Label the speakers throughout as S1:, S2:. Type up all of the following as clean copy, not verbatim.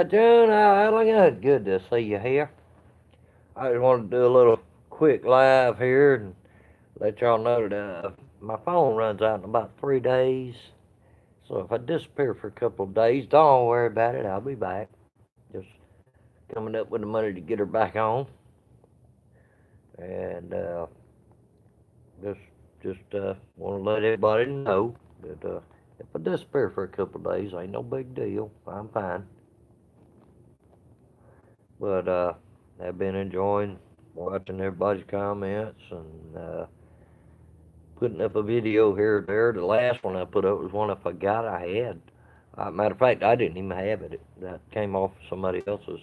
S1: June, Allen, good to see you here. I just wanted to do a little quick live here and let y'all know that my phone runs out in about 3 days. So if I disappear for a couple of days, don't worry about it. I'll be back. Just coming up with the money to get her back on, and just want to let everybody know that if I disappear for a couple of days, ain't no big deal. I'm fine. But I've been enjoying watching everybody's comments and putting up a video here or there. The last one I put up was one I forgot I had. Matter of fact, I didn't even have it. That came off somebody else's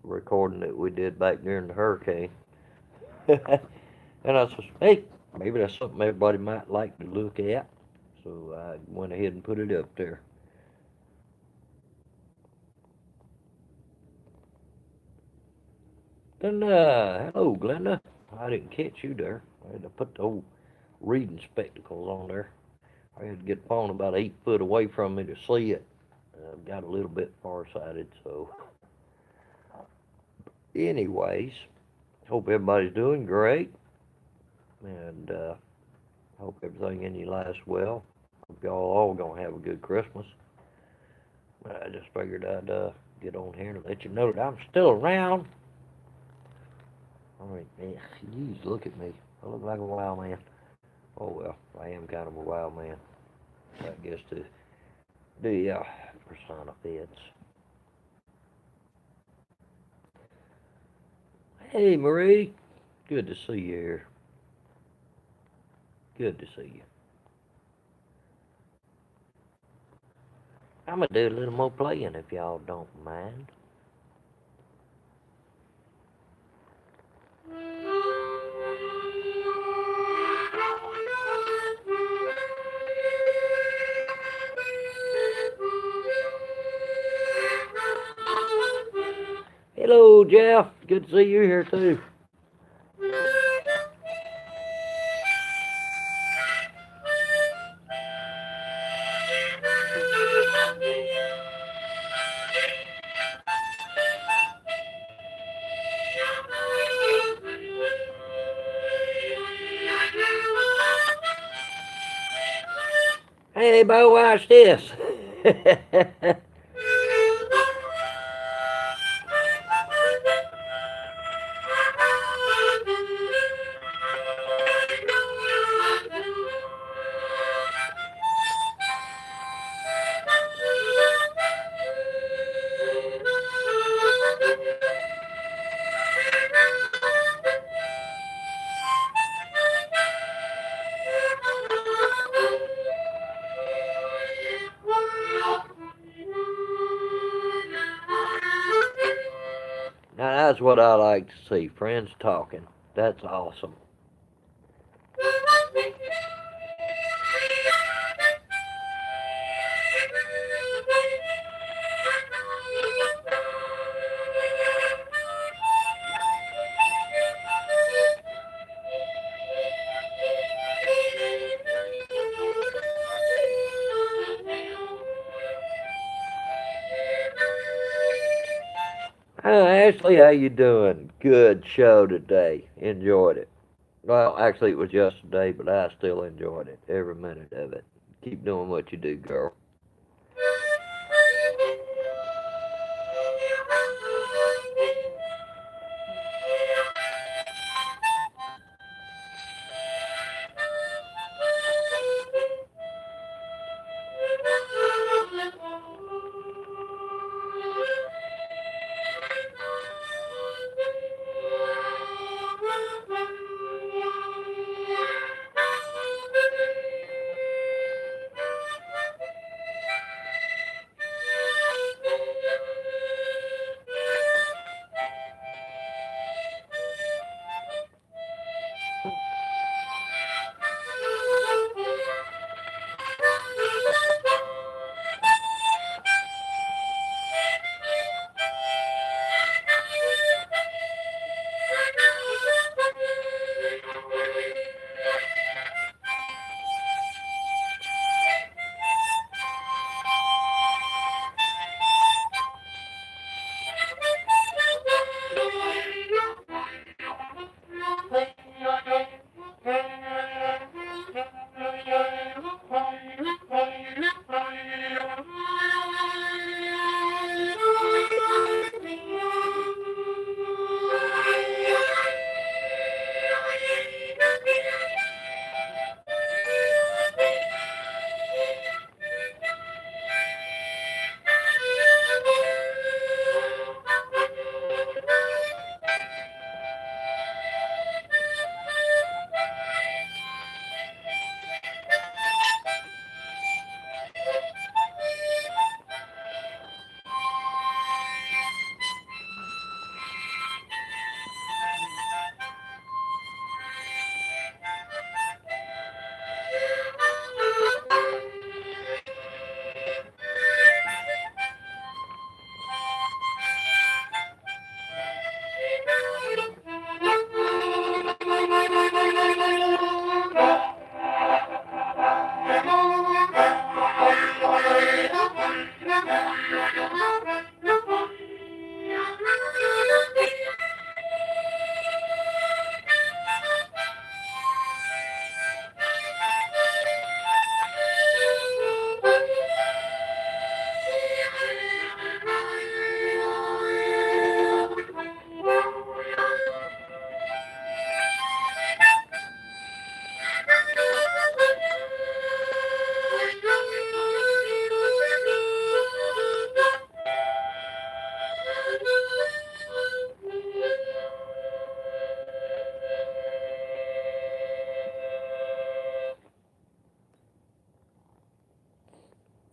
S1: recording that we did back during the hurricane. And I said, hey, maybe that's something everybody might like to look at. So I went ahead and put it up there. Then, hello, Glenda. I didn't catch you there. I had to put the old reading spectacles on there. I had to get the phone about 8 foot away from me to see it. I've got a little bit farsighted, so. Anyways, hope everybody's doing great, and hope everything in your life's well. Hope y'all all gonna have a good Christmas. I just figured I'd get on here and let you know that I'm still around. All right, man, you look at me. I look like a wild man. Oh well, I am kind of a wild man. I guess the persona fits. Hey Marie, good to see you here. Good to see you. I'm gonna do a little more playing if y'all don't mind. Hello, Jeff. Good to see you here too. Hey, Bo, watch this. Now that's what I like to see, friends talking. That's awesome. Ashley, how you doing? Good show today. Enjoyed it. Well, actually, it was yesterday, but I still enjoyed it. Every minute of it. Keep doing what you do, girl.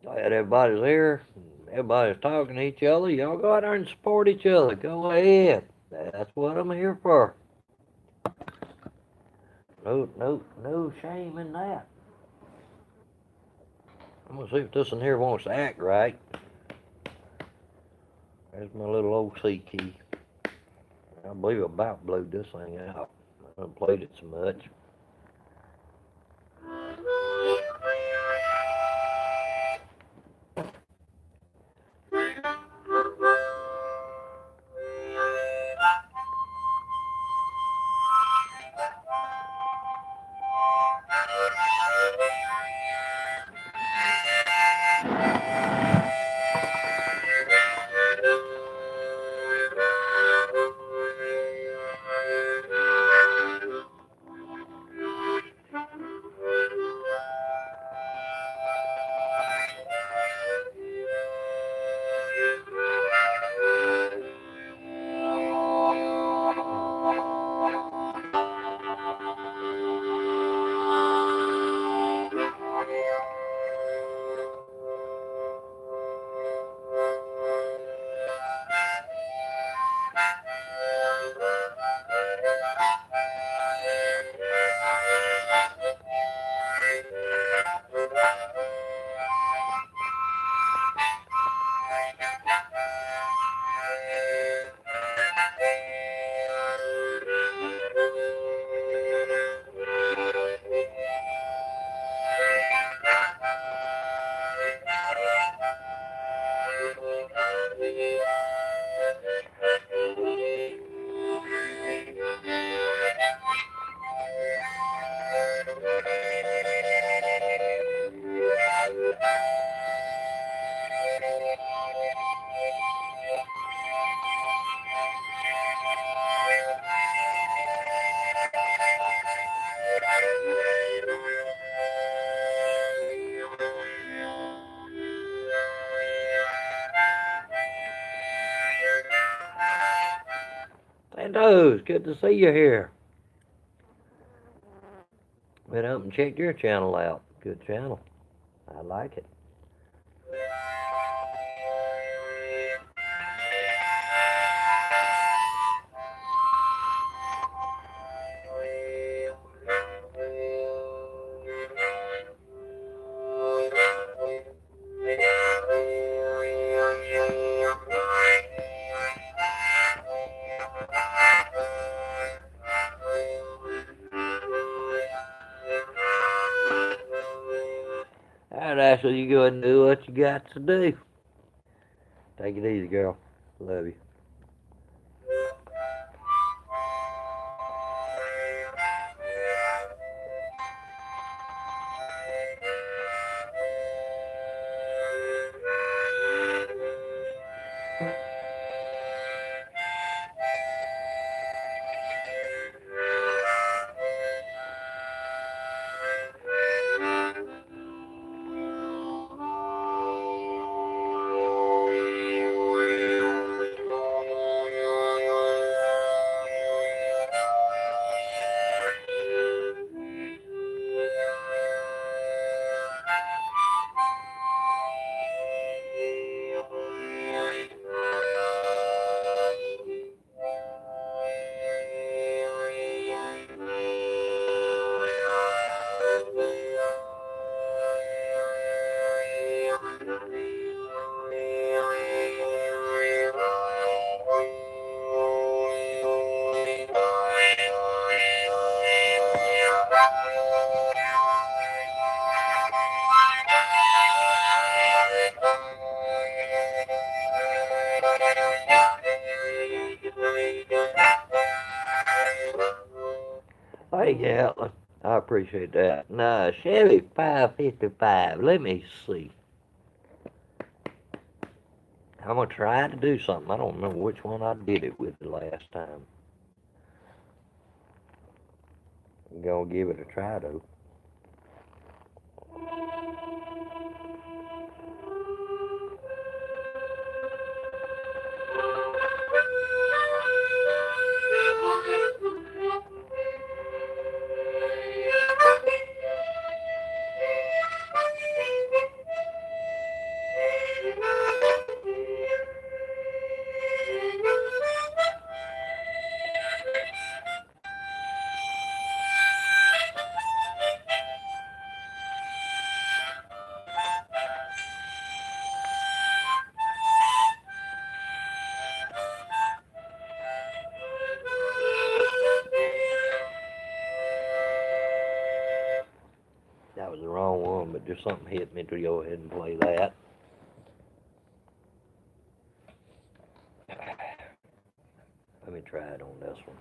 S1: Glad everybody's here. Everybody's talking to each other. Y'all go out there and support each other. Go ahead. That's what I'm here for. No shame in that. I'm gonna see if this one here wants to act right. There's my little old C key. I believe I about blew this thing out. I haven't played it so much. Santos, good to see you here. Went up and checked your channel out. Good channel. I like it. Alright, Ashley, you go ahead and do what you got to do. Take it easy, girl. Love you. Yeah, I appreciate that. Nah, Chevy 555. Let me see. I'm gonna try to do something. I don't remember which one I did it with the last time. I'm gonna give it a try though. That was the wrong one, but just something hit me to go ahead and play that. Let me try it on this one.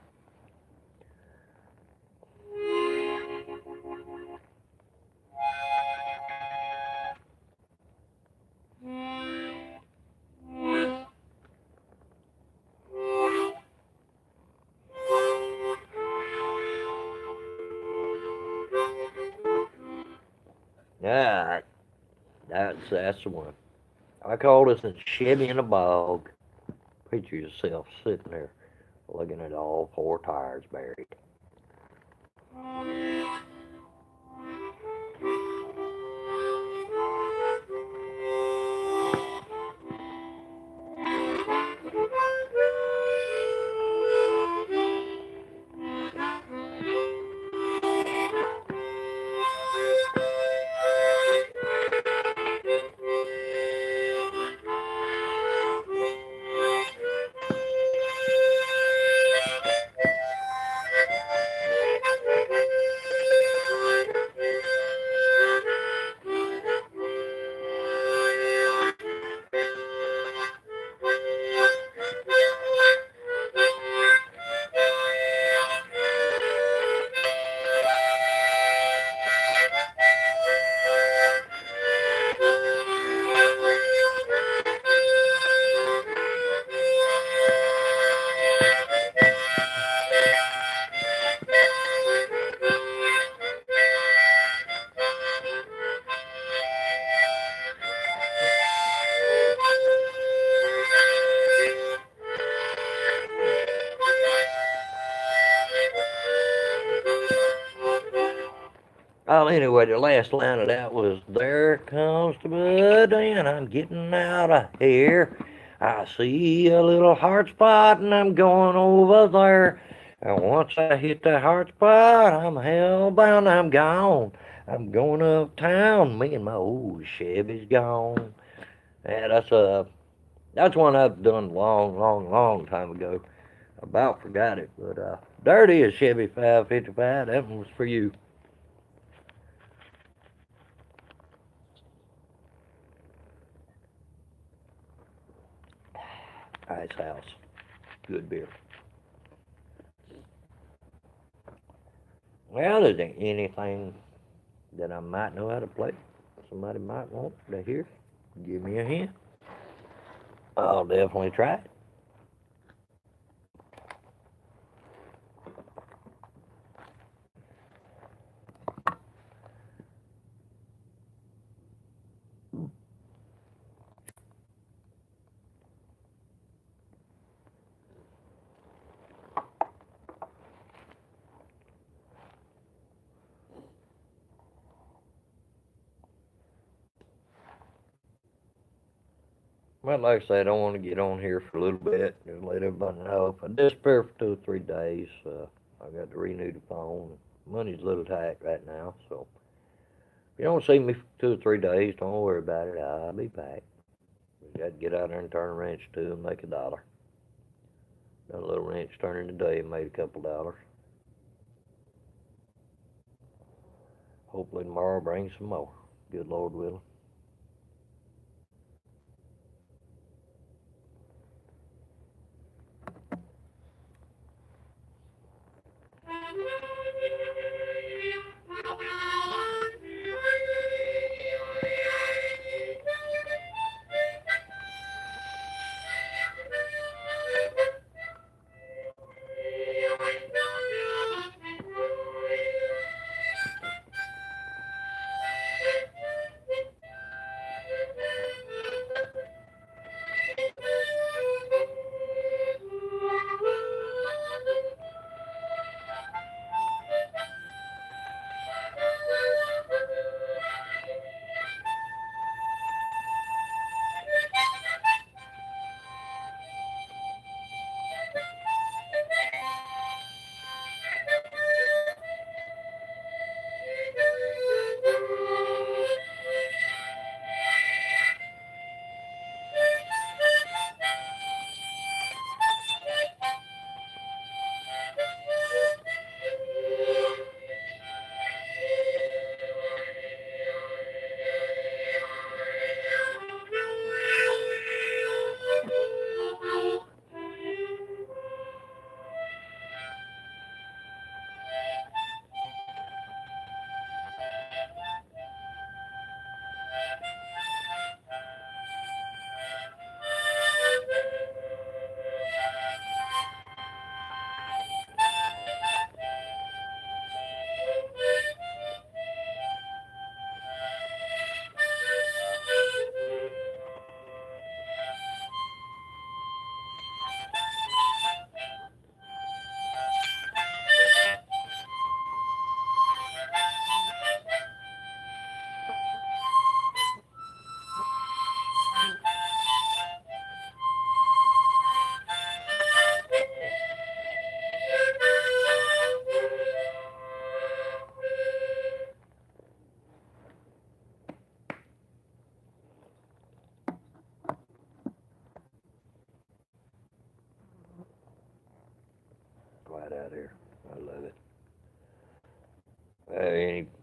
S1: Alright, that's the one. I call this a Chevy in a bog. Picture yourself sitting there looking at all four tires buried. Well, anyway, the last line of that was, there comes the bud and I'm getting out of here. I see a little hard spot and I'm going over there. And once I hit that hard spot, I'm hellbound, I'm gone. I'm going uptown, me and my old Chevy's gone. Yeah, that's one I've done long time ago. About forgot it, but there it is, Chevy 555. That one was for you. Nice house. Good beer. Well, is there anything that I might know how to play? Somebody might want to hear? Give me a hint. I'll definitely try it. Well, like I said, I want to get on here for a little bit and let everybody know. If I disappear for 2 or 3 days, I got to renew the phone. Money's a little tight right now, so if you don't see me for 2 or 3 days, don't worry about it. I'll be back. We got to get out there and turn a wrench too and make $1. Done a little wrench turning today and made a couple dollars. Hopefully tomorrow brings some more. Good Lord willing.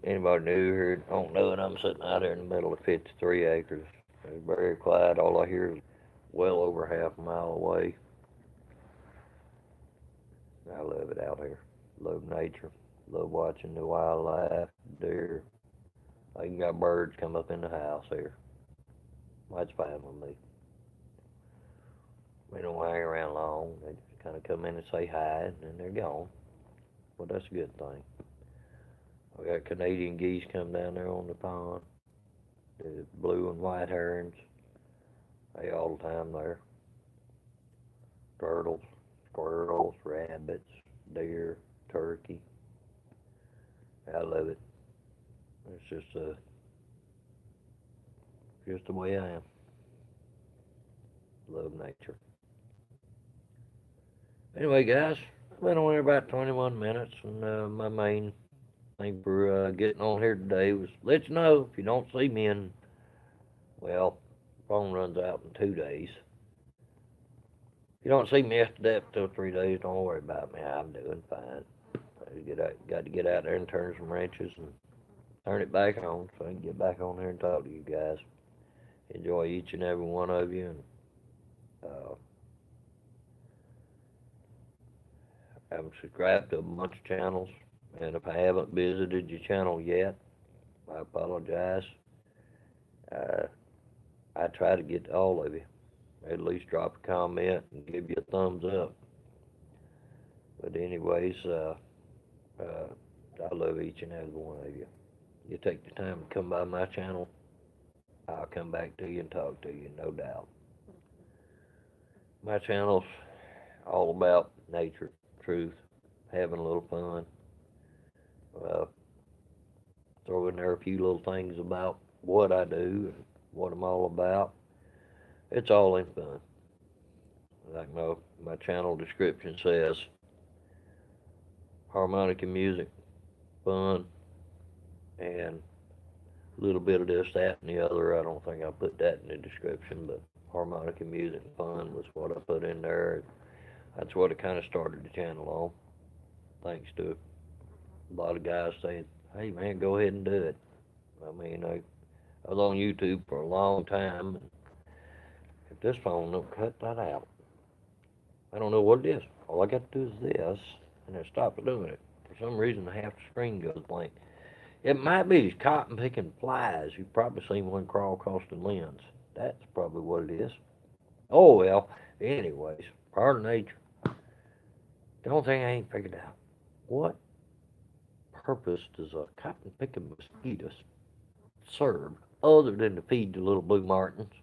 S1: Anybody new here don't know it. I'm sitting out there in the middle of 53 acres. It's very quiet. All I hear is well over half a mile away. I love it out here. Love nature. Love watching the wildlife, deer. I even got birds come up in the house here. That's fine with me. They don't hang around long. They just kind of come in and say hi, and then they're gone. Well, that's a good thing. We got Canadian geese come down there on the pond. The blue and white herons. They all the time there. Turtles, squirrels, rabbits, deer, turkey. I love it. It's just the way I am. Love nature. Anyway, guys, I've been on here about 21 minutes, and my main thing for getting on here today was let you know if you don't see me in, well, phone runs out in 2 days. If you don't see me after that for 3 days, don't worry about me. I'm doing fine. Got to get out there and turn some wrenches and turn it back on so I can get back on here and talk to you guys. Enjoy each and every one of you, and I'm subscribed to a bunch of channels, and if I haven't visited your channel yet, I apologize. I try to get to all of you. At least drop a comment and give you a thumbs up. But anyways, I love each and every one of you. You take the time to come by my channel, I'll come back to you and talk to you, no doubt. My channel's all about nature, truth, having a little fun. Throw in there a few little things about what I do and what I'm all about. It's all in fun. Like my channel description says, harmonica music, fun, and a little bit of this, that, and the other. I don't think I put that in the description, but harmonica music and fun was what I put in there. That's what it kind of started the channel on. Thanks to a lot of guys saying, hey man, go ahead and do it. I mean, I was on YouTube for a long time, and if this phone don't cut that out, I don't know what it is. All I got to do is this, and it stops doing it. For some reason, half the screen goes blank. It might be these cotton picking flies. You've probably seen one crawl across the lens. That's probably what it is. Oh well, anyways, part of nature. The only thing I ain't figured out, what purpose does a cotton picking mosquito serve other than to feed the little blue martins?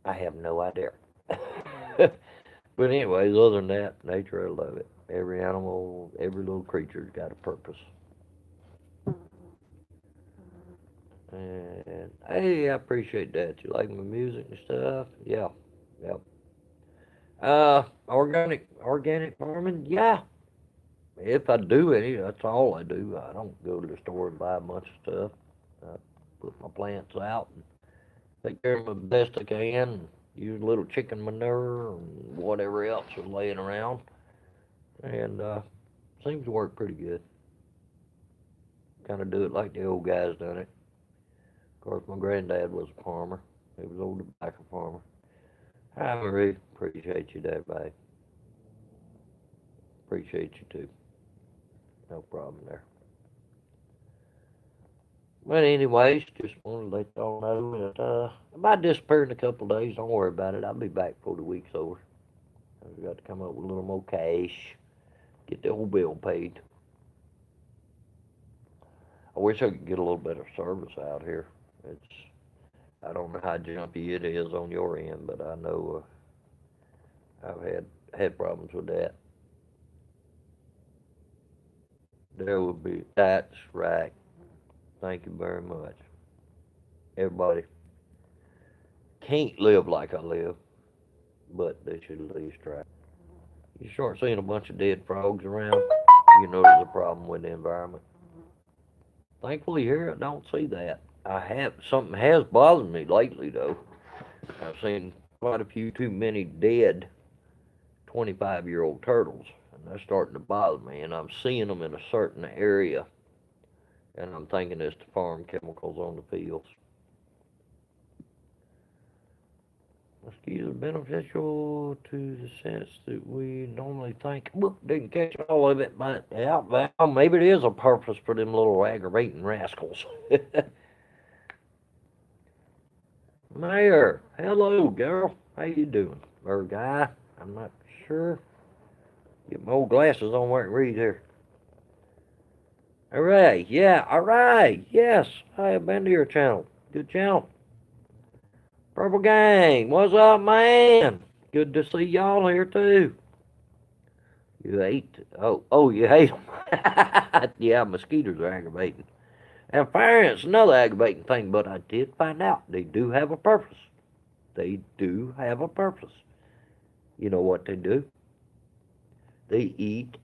S1: I have no idea. But anyways, other than that, nature, I love it. Every animal, every little creature's got a purpose. And hey, I appreciate that. You like my music and stuff? Yeah. Yep. Organic farming? Yeah. If I do any, that's all I do. I don't go to the store and buy a bunch of stuff. I put my plants out and take care of them the best I can. Use a little chicken manure and whatever else is laying around. And seems to work pretty good. Kind of do it like the old guys done it. Of course, my granddad was a farmer. He was an old tobacco farmer. I really appreciate you there, babe. Appreciate you too. No problem there. But anyways, just wanted to let y'all know that I might disappear in a couple of days. Don't worry about it. I'll be back before the week's over. I've got to come up with a little more cash. Get the whole bill paid. I wish I could get a little better service out here. I don't know how jumpy it is on your end, but I know I've had problems with that. There will be. That's right. Thank you very much. Everybody can't live like I live, but they should at least try. You start seeing a bunch of dead frogs around, you know there's a problem with the environment. Thankfully here I don't see that. Something has bothered me lately though. I've seen quite a few too many dead 25-year-old turtles, and they're starting to bother me, and I'm seeing them in a certain area And I'm thinking it's the farm chemicals on the fields. Mosquitoes are beneficial to the sense that we normally think. Whoop, didn't catch all of it, but yeah, well, maybe it is a purpose for them little aggravating rascals. Mayor, hello, girl. How you doing? Or guy? I'm not sure. Get my old glasses on where I can read here. Hooray, yeah, alright, yes, I have been to your channel. Good channel. Purple Gang, what's up, man? Good to see y'all here, too. You hate, oh, you hate them. Yeah, mosquitoes are aggravating. And fire's another aggravating thing, but I did find out they do have a purpose. They do have a purpose. You know what they do? They eat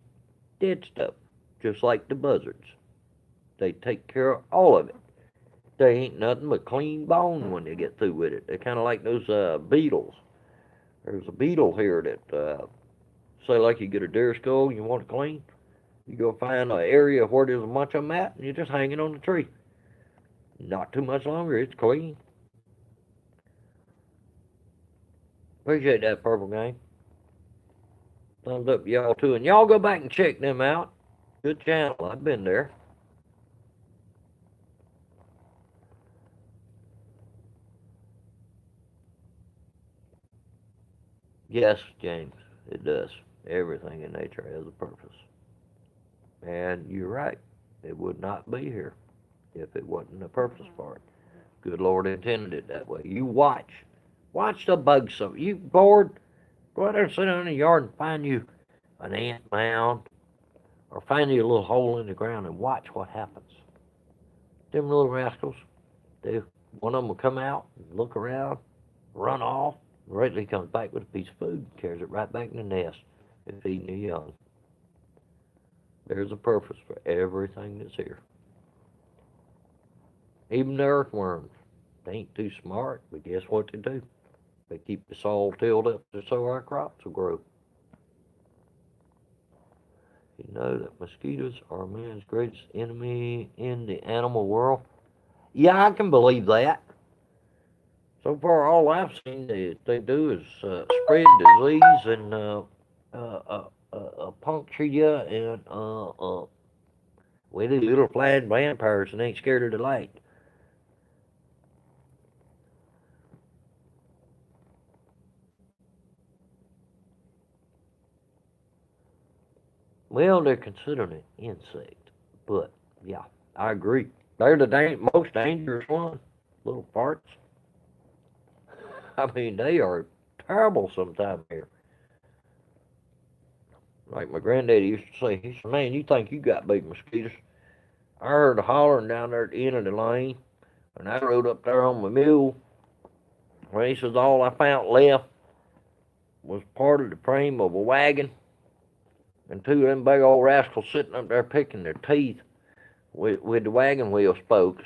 S1: dead stuff, just like the buzzards. They take care of all of it. They ain't nothing but clean bone when they get through with it. They're kind of like those beetles. There's a beetle here that, say like you get a deer skull and you want it clean, you go find an area where there's a bunch of them at, and you just hang it on the tree. Not too much longer, it's clean. Appreciate that, Purple Gang. Thumbs up y'all too. And y'all go back and check them out. Good channel. I've been there. Yes, James, it does. Everything in nature has a purpose. And you're right. It would not be here if it wasn't a purpose for it. Good Lord intended it that way. You watch. Watch the bugs. So you bored? Go out there and sit down in the yard and find you an ant mound or find you a little hole in the ground and watch what happens. Them little rascals, one of them will come out and look around, run off. Rightly comes back with a piece of food, carries it right back in the nest and feeding the young. There's a purpose for everything that's here. Even the earthworms. They ain't too smart, but guess what they do? They keep the soil tilled up so our crops will grow. You know that mosquitoes are man's greatest enemy in the animal world? Yeah, I can believe that. So far, all I've seen they do is spread disease and puncture you and well, these little flying vampires and ain't scared of the light. Well, they're considered an insect, but yeah, I agree. They're the most dangerous one. Little farts. I mean, they are terrible sometimes here. Like my granddaddy used to say, he said, "Man, you think you got big mosquitoes?" I heard a hollering down there at the end of the lane, and I rode up there on my mule. Well, he says all I found left was part of the frame of a wagon, and two of them big old rascals sitting up there picking their teeth with the wagon wheel spokes.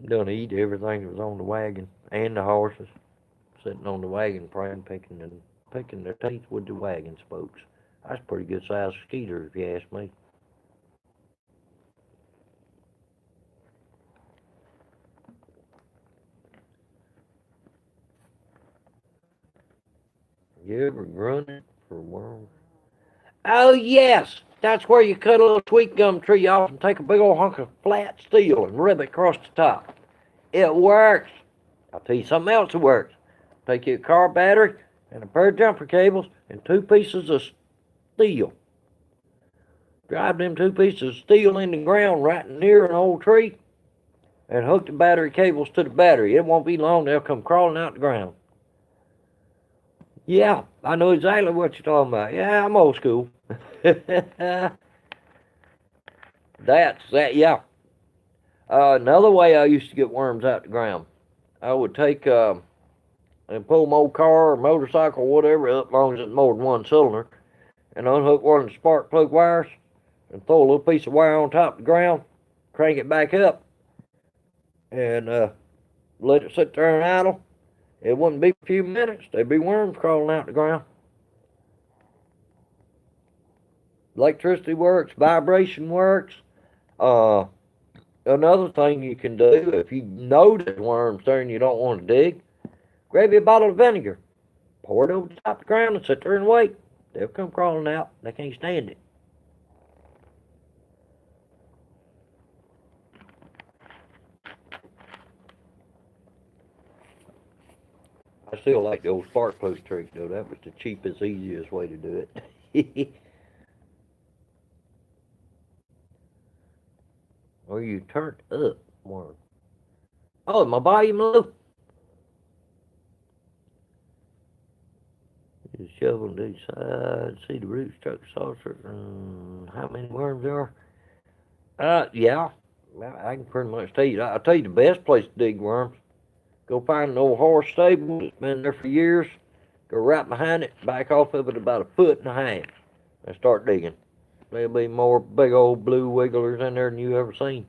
S1: Done eat everything that was on the wagon, and the horses sitting on the wagon frame picking their teeth with the wagon spokes. That's a pretty good sized mosquito if you ask me. You ever grunted for worms? Oh yes, that's where you cut a little sweet gum tree off and take a big old hunk of flat steel and rub it across the top. It works. I'll tell you something else that works. Take your car battery and a pair of jumper cables and 2 pieces of steel. Drive them 2 pieces of steel in the ground right near an old tree and hook the battery cables to the battery. It won't be long, they'll come crawling out the ground. Yeah, I know exactly what you're talking about. Yeah, I'm old school. That's that, yeah. Another way I used to get worms out the ground, I would take and pull my old car or motorcycle or whatever up, as long as it's more than one cylinder, and unhook one of the spark plug wires and throw a little piece of wire on top of the ground, crank it back up, and let it sit there and idle. It wouldn't be a few minutes, there'd be worms crawling out the ground. Electricity works, vibration works. Uh, Another thing you can do if you know there's worms there and you don't want to dig, grab you a bottle of vinegar, pour it over the top of the ground and sit there and wait. They'll come crawling out. They can't stand it. I still like the old spark plug trick though. That was the cheapest, easiest way to do it. Or you turn up worm. Oh, my volume low. Just shovel to each side, see the root structure saucer. How many worms there are? Yeah. I can pretty much tell you. I'll tell you the best place to dig worms. Go find an old horse stable that's been there for years. Go right behind it, back off of it about 1.5 feet, and start digging. There'll be more big old blue wigglers in there than you ever seen.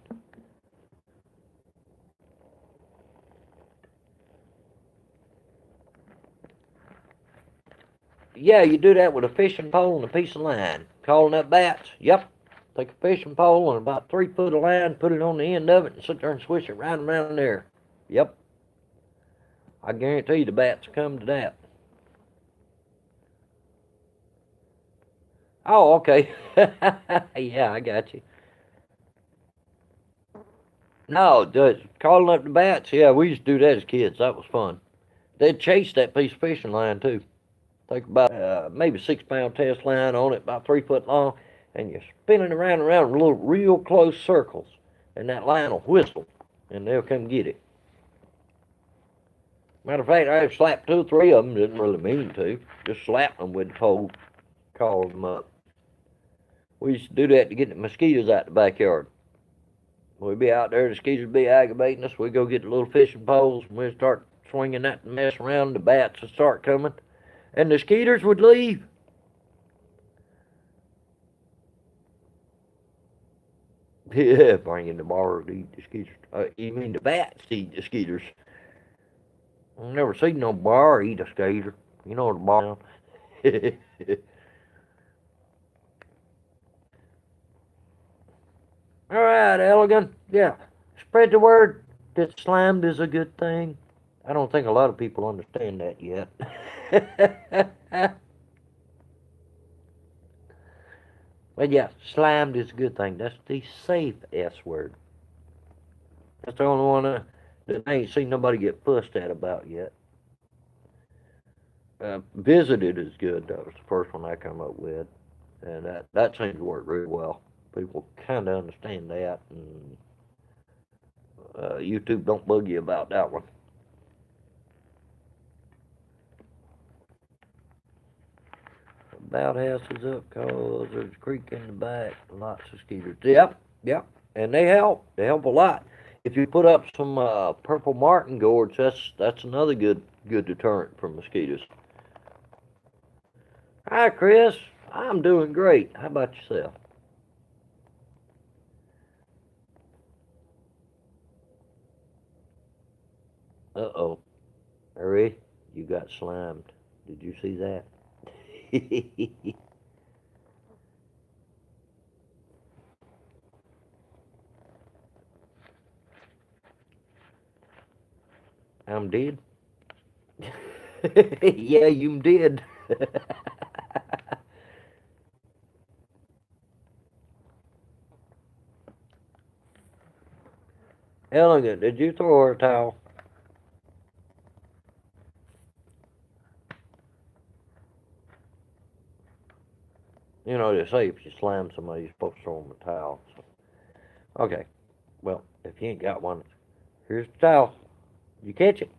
S1: Yeah, you do that with a fishing pole and a piece of line. Calling up bats. Yep. Take a fishing pole and about 3 foot of line, put it on the end of it, and sit there and swish it right around there. Yep. I guarantee you the bats come to that. Oh, okay. Yeah, I got you. No, just calling up the bats. Yeah, we used to do that as kids. That was fun. They'd chase that piece of fishing line too. Take about maybe 6 pound test line on it, about 3 foot long, and you're spinning around and around in little real close circles, and that line will whistle, and they'll come get it. Matter of fact, I slapped 2 or 3 of them. Didn't really mean to. Just slapped them with the pole, called them up. We used to do that to get the mosquitoes out the backyard. We'd be out there, the mosquitoes would be aggravating us. We'd go get the little fishing poles, and we'd start swinging that mess around. The bats would start coming, and the mosquitoes would leave. Yeah, bringing the bar to eat the skeeters. You mean the bats eat the skeeters? I've never seen no bar eat a skeeter. You know what a bar is. All right, Elegant. Yeah, spread the word that slimed is a good thing. I don't think a lot of people understand that yet. But yeah, slimed is a good thing. That's the safe S word. That's the only one that I ain't seen nobody get fussed at about yet. Visited is good. That was the first one I come up with, and that seems to work really well. People kind of understand that, and YouTube don't bug you about that one. About house is up cause there's a creek in the back. Lots of skeeters. Yep, yep, and they help. They help a lot. If you put up some purple martin gourds, that's another good deterrent for mosquitoes. Hi, Chris. I'm doing great. How about yourself? Uh-oh. Harry, you got slimed. Did you see that? I'm dead. Yeah, you did. Elegant, did you throw her a towel? You know, they say if you slam somebody, you're supposed to throw them a towel. So. Okay, well, if you ain't got one, here's the towel. You catch it.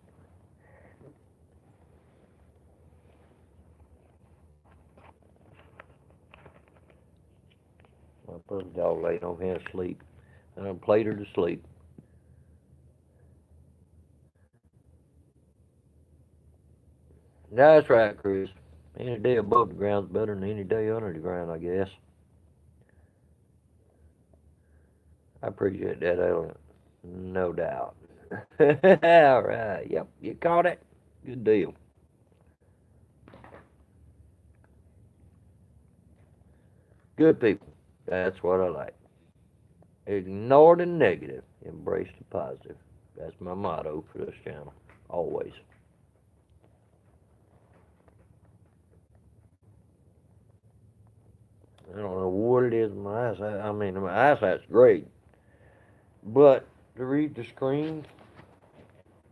S1: I put the dog laying on here asleep. And I played her to sleep. That's right, Chris. Any day above the ground's better than any day under the ground, I guess. I appreciate that, Elegant. No doubt. All right. Yep, you caught it. Good deal. Good people. That's what I like. Ignore the negative, embrace the positive. That's my motto for this channel, always. I don't know what it is in my eyesight. I mean, my eyesight's great, but to read the screen,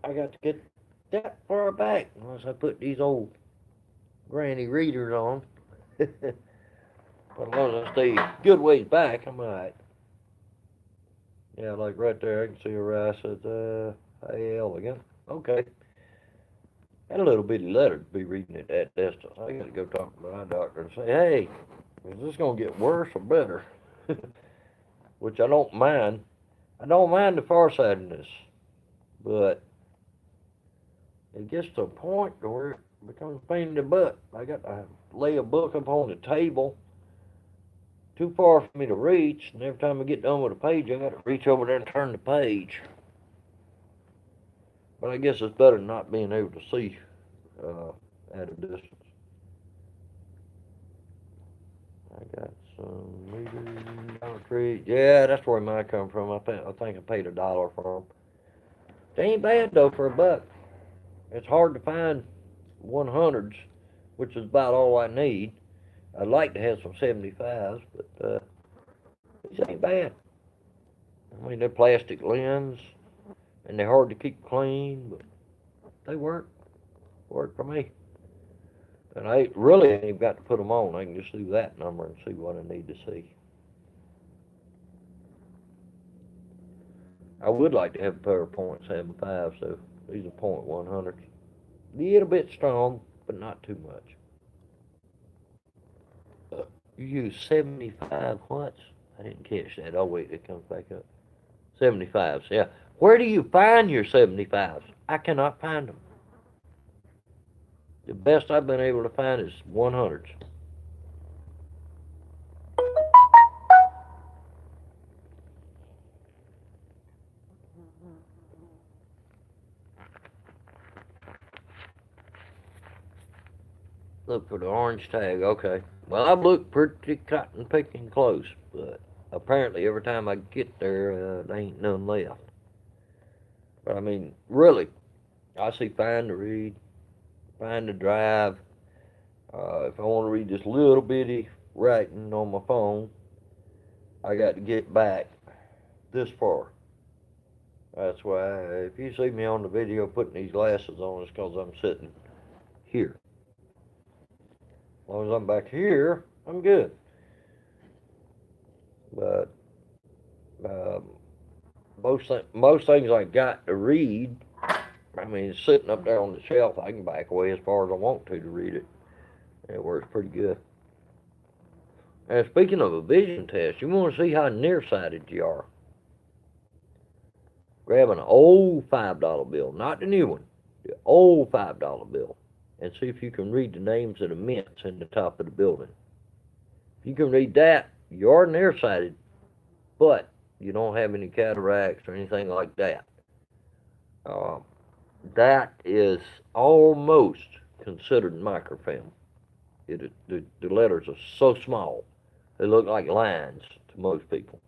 S1: I got to get that far back unless I put these old granny readers on. But as long as I stay good ways back, I'm alright. Yeah, like right there, I can see where I said, yall again. Okay. Had a little bitty letter to be reading at that distance. I gotta go talk to my doctor and say, hey, is this gonna get worse or better? Which I don't mind. I don't mind the farsightedness, but it gets to a point where it becomes a pain in the butt. I got to lay a book up on the table too far for me to reach, and every time I get done with a page, I got to reach over there and turn the page. But I guess it's better than not being able to see at a distance. I got some meters, Dollar Tree. Yeah, that's where mine come from. I think I paid $1 for them. They ain't bad though for $1. It's hard to find 100s, which is about all I need. I'd like to have some 75s, but these ain't bad. I mean, they're plastic lens, and they're hard to keep clean, but they work. Work for me. And I really ain't even got to put them on. I can just do that number and see what I need to see. I would like to have a pair of .75, so these are .100s. A little bit strong, but not too much. You use 75 watts? I didn't catch that. Oh, wait, it comes back up. 75s, yeah. Where do you find your 75s? I cannot find them. The best I've been able to find is 100s. Look for the orange tag, okay. Well, I've looked pretty cotton picking close, but apparently every time I get there, there ain't none left. But I mean, really, I see fine to read, fine to drive. If I want to read this little bitty writing on my phone, I got to get back this far. That's why if you see me on the video putting these glasses on, it's because I'm sitting here. As long as I'm back here, I'm good. But most things I got to read, I mean, it's sitting up there on the shelf. I can back away as far as I want to read it. It works pretty good. And speaking of a vision test, you want to see how nearsighted you are. Grab an old $5 bill, not the new one, the old $5 bill, and see if you can read the names of the mints in the top of the building. If you can read that, you're nearsighted, but you don't have any cataracts or anything like that. That is almost considered microfilm. The letters are so small, they look like lines to most people.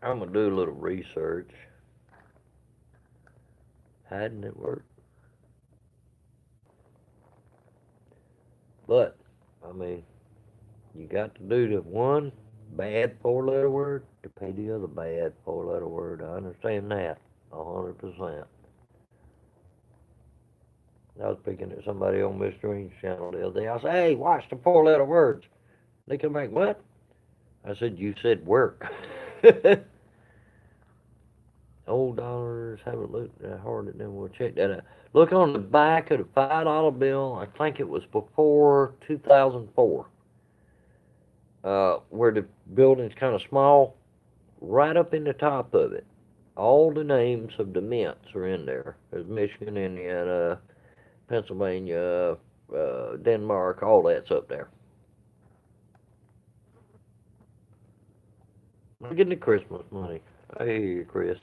S1: I'm going to do a little research. Hadn't it worked? But, I mean, you got to do the one bad four-letter word to pay the other bad four-letter word. I understand that 100%. I was speaking to somebody on Mr. Green's channel the other day. I said, hey, watch the four-letter words. They come back, what? I said, you said work. Old dollars, have a look hard at them. We'll check that out. Look on the back of the $5 bill. I think it was before 2004. where the building's kind of small, right up in the top of it. All the names of the mints are in there. There's Michigan, Indiana, Pennsylvania, Denmark, all that's up there. I'm getting the Christmas money. I hear you, Chris.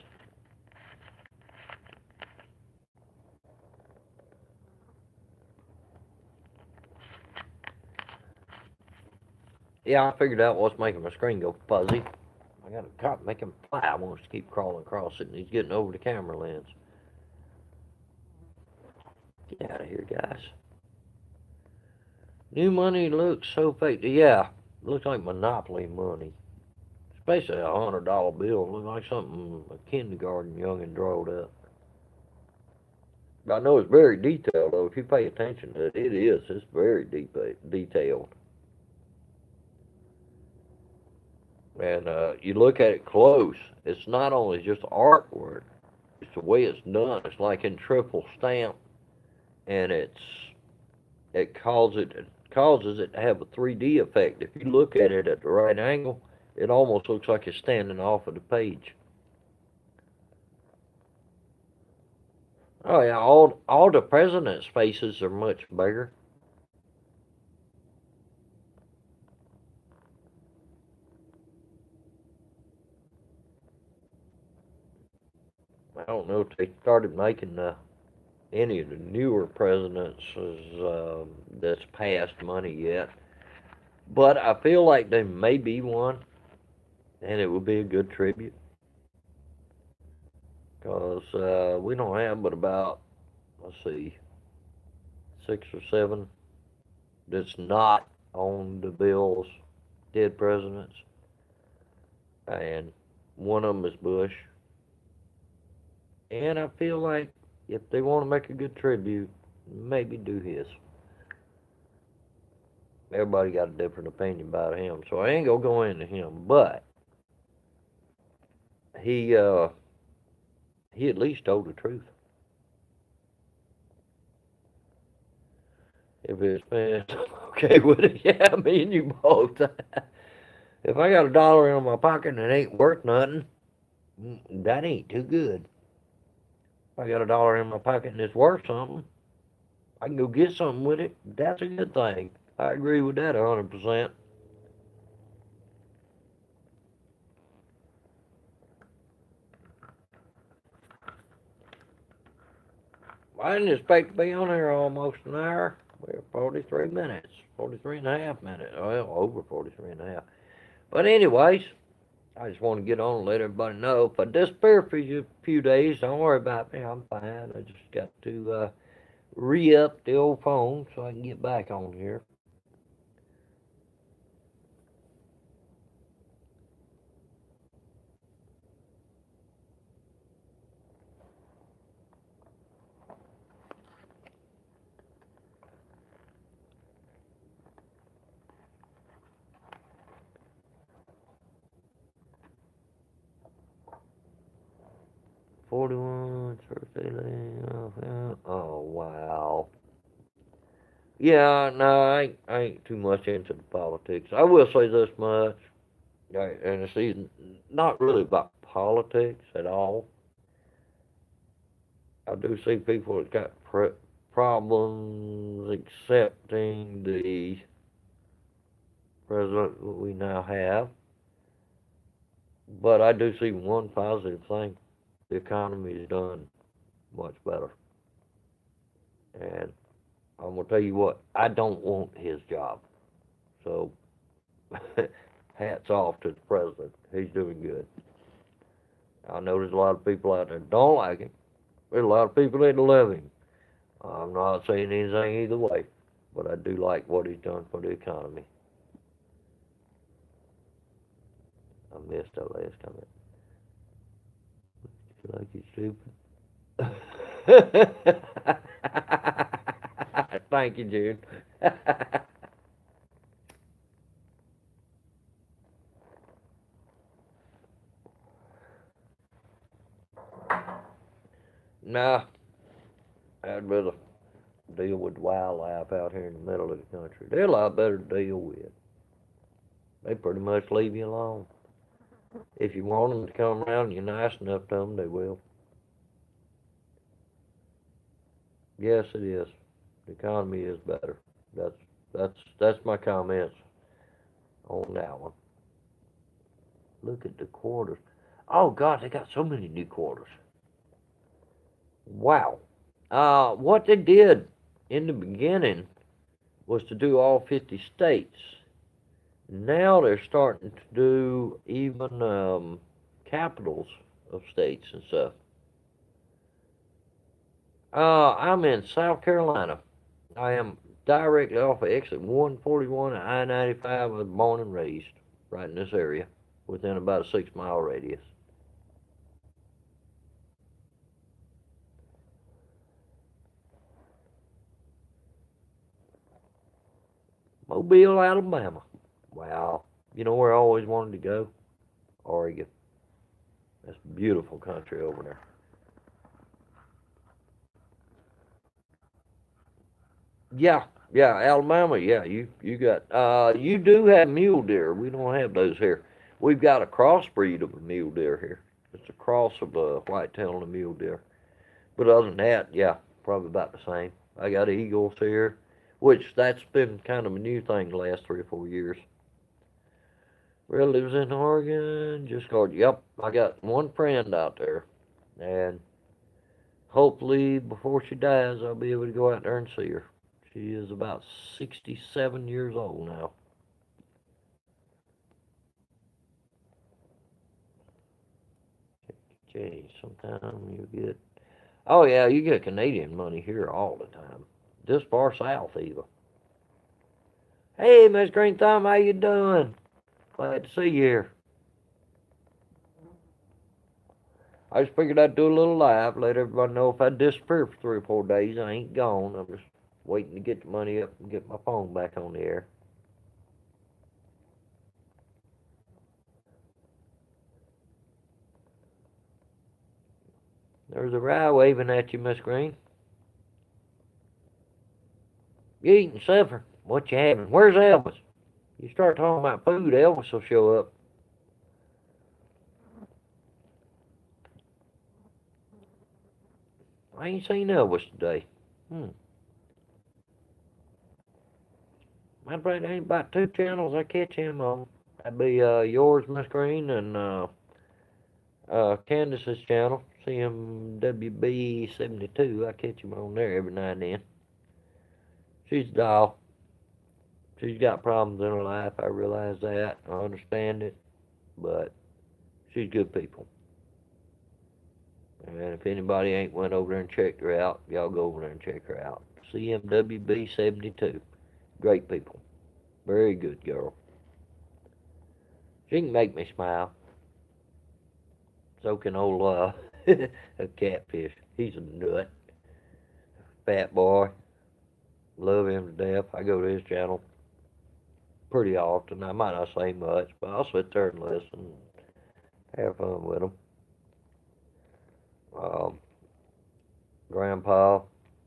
S1: Yeah, I figured out what's making my screen go fuzzy. I got a cop making fly wants to keep crawling across it, and he's getting over the camera lens. Get out of here, guys. New money looks so fake. Yeah, looks like Monopoly money. It's basically $100 bill. Looks like something a kindergarten youngin' drawed up. I know it's very detailed though. If you pay attention to it, it is. It's very detailed. And you look at it close. It's not only just artwork. It's the way it's done. It's like in triple stamp, and it causes it to have a 3D effect. If you look at it at the right angle, it almost looks like it's standing off of the page. Oh yeah, all the presidents' faces are much bigger. I don't know if they started making any of the newer presidents that's passed money yet, but I feel like there may be one, and it would be a good tribute because we don't have but about, let's see, 6 or 7 that's not on the bills, dead presidents, and one of them is Bush. And I feel like if they want to make a good tribute, maybe do his. Everybody got a different opinion about him, so I ain't gonna go into him. But he he at least told the truth. If his fans okay with it, yeah, me and you both. If I got $1 in my pocket and it ain't worth nothing, that ain't too good. If I got $1 in my pocket and it's worth something, I can go get something with it. That's a good thing. I agree with that 100%. I didn't expect to be on here almost an hour. We're 43 minutes, 43 and a half minutes. Well, over 43 and a half. But anyways, I just want to get on and let everybody know if I disappear for a few days, don't worry about me. I'm fine. I just got to re-up the old phone so I can get back on here. 41 Thursday. Oh wow. Yeah, no, I ain't too much into the politics. I will say this much, right, and it's not really about politics at all. I do see people that got problems accepting the president that we now have, but I do see one positive thing: the economy is done much better. And I'm gonna tell you what, I don't want his job. So hats off to the president. He's doing good. I know there's a lot of people out there that don't like him. There's a lot of people that love him. I'm not saying anything either way, but I do like what he's done for the economy. I missed that last comment. Feel like he's stupid. Thank you, Jude. Nah, I'd rather deal with wildlife out here in the middle of the country. They're a lot better to deal with. They pretty much leave you alone. If you want them to come around and you're nice enough to them, they will. Yes, it is. The economy is better. That's that's my comments on that one. Look at the quarters. Oh God, they got so many new quarters. Wow. What they did in the beginning was to do all 50 states. Now they're starting to do even capitals of states and stuff. I'm in South Carolina. I am directly off of exit 141 and I-95. I was born and raised right in this area within about a 6-mile radius. Mobile, Alabama. Wow. You know where I always wanted to go? Oregon. That's beautiful country over there. Yeah, yeah, Alabama. Yeah, you got you do have mule deer. We don't have those here. We've got a crossbreed of a mule deer here. It's a cross of a whitetail and a mule deer. But other than that, yeah, probably about the same. I got eagles here, which that's been kind of a new thing the last 3 or 4 years. Relatives in Oregon, just called. Yep, I got one friend out there, and hopefully before she dies, I'll be able to go out there and see her. She is about 67 years old now. Gee, sometime you get. Oh yeah, you get Canadian money here all the time. This far south even. Hey, Miss Green Thumb, how you doing? Glad to see you here. I just figured I'd do a little live, let everybody know if I disappear for 3 or 4 days, I ain't gone. I'm just waiting to get the money up and get my phone back on the air. There's a rye waving at you, Miss Green. You eating supper? What you having? Where's Elvis? You start talking about food, Elvis will show up. I ain't seen Elvis today. Hmm. Matter of fact, there ain't about 2 channels I catch him on. That'd be yours, Miss Green, and Candace's channel, CMWB72. I catch him on there every now and then. She's a doll. She's got problems in her life. I realize that. I understand it, but she's good people. And if anybody ain't went over there and checked her out, y'all go over there and check her out. CMWB72. Great people. Very good girl. She can make me smile. So can old a catfish. He's a nut. Fat boy. Love him to death. I go to his channel pretty often. I might not say much, but I'll sit there and listen and have fun with him. Um, Grandpa,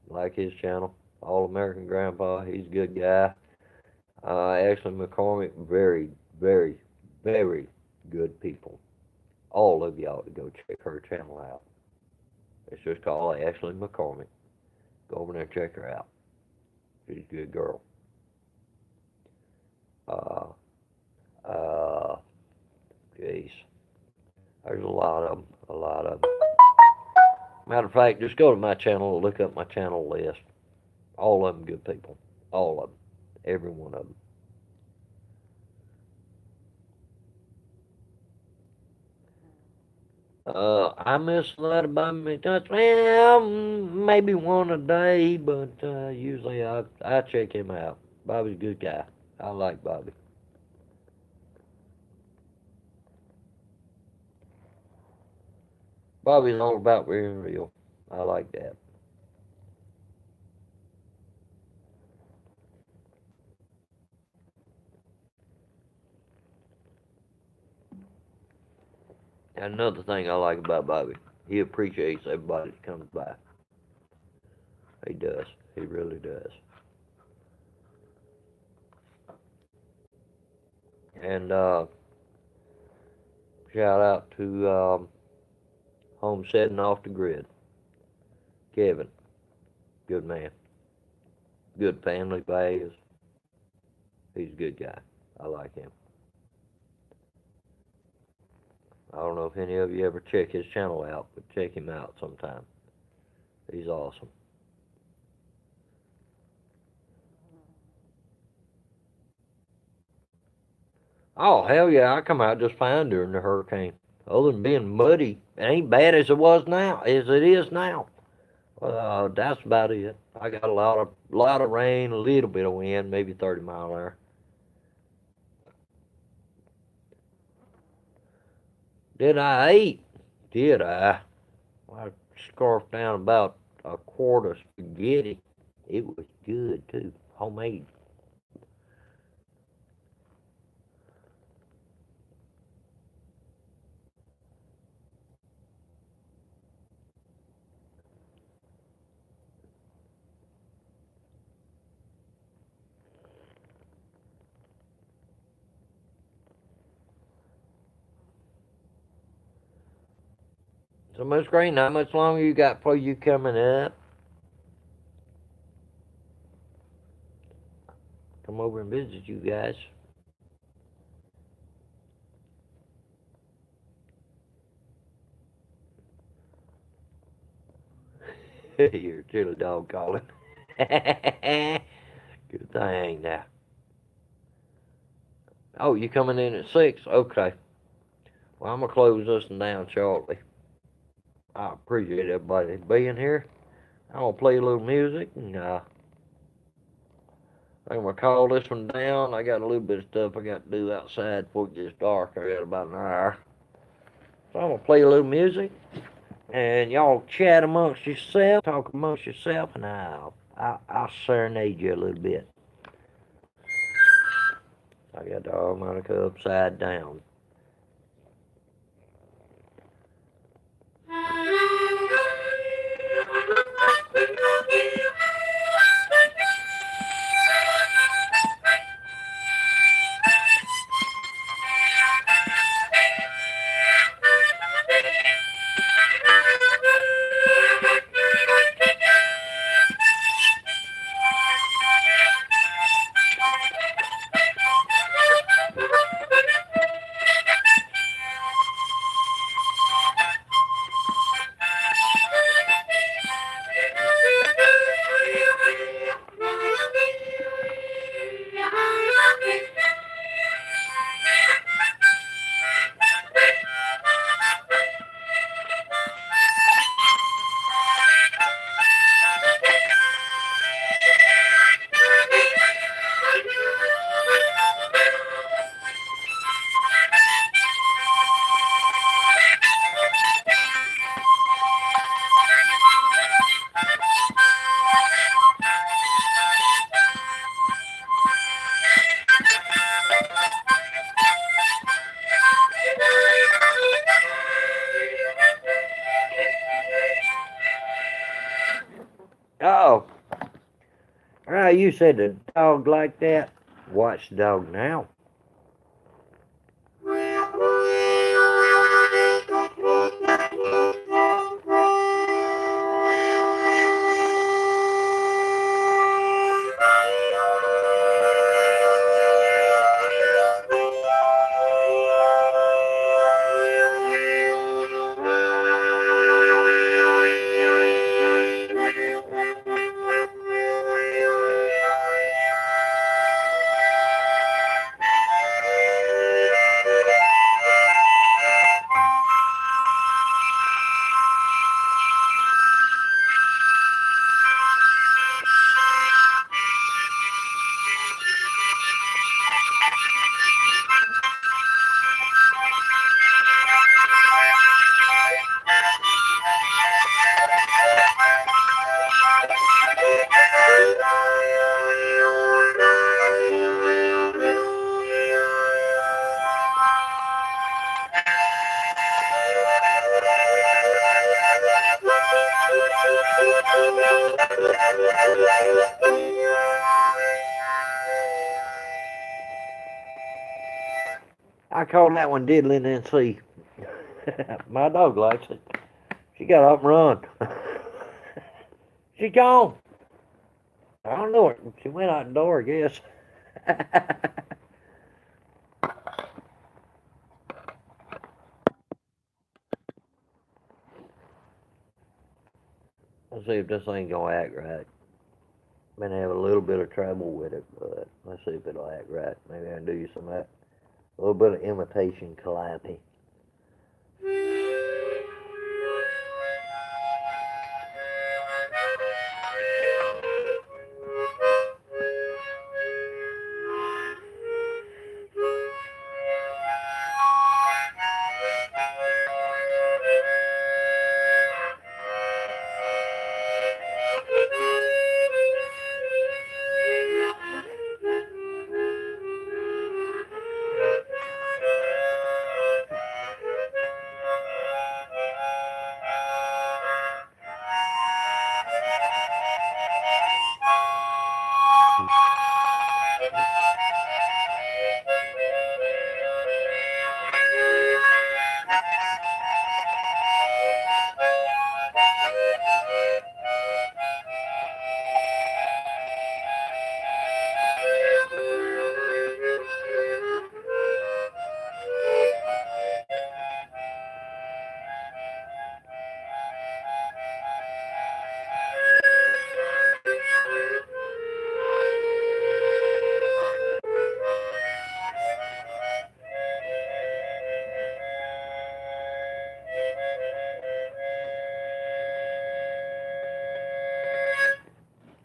S1: like his channel. All American Grandpa. He's a good guy. Ashley McCormick, very, very, very good people. All of y'all to go check her channel out. It's just called Ashley McCormick. Go over there and check her out. She's a good girl. Uh, uh, Jeez. There's a lot of them. A lot of them. Matter of fact, just go to my channel and look up my channel list. All of them good people. All of them. Every one of them. I miss that about me touch. Well, maybe one a day, but usually I check him out. Bobby's a good guy. I like Bobby. Bobby's all about being real. I like that. And another thing I like about Bobby, he appreciates everybody that comes by. He does. He really does. And shout out to Homesteading Off the Grid. Kevin, good man. Good family values. He's a good guy. I like him. I don't know if any of you ever check his channel out, but check him out sometime. He's awesome. Oh, hell yeah, I come out just fine during the hurricane. Other than being muddy, it ain't bad as it was now, as it is now. That's about it. I got a lot of rain, a little bit of wind, maybe 30 mile an hour. Did I eat? Did I? I scarfed down about a quart of spaghetti. It was good too, homemade. So, Miss Green, how much longer you got before you coming up? Come over and visit you guys. You're a chilly dog calling. Good thing now. Oh, you coming in at 6? Okay. Well, I'm going to close this one down shortly. I appreciate everybody being here. I'm going to play a little music, and I'm going to call this one down. I got a little bit of stuff I got to do outside before it gets dark. I got about an hour. So I'm going to play a little music, and y'all chat amongst yourself, talk amongst yourself, and I'll serenade you a little bit. I got the harmonica upside down. Oh, you said the dog like that. Watch the dog now. call that one diddling and see. My dog likes it. She got up and run. She's gone. I don't know her. She went out the door, I guess. Let's see if this thing gonna act right. Been having a little bit of trouble with it, but let's see if it'll act right. Maybe I can do you some of that. A little bit of imitation calliope.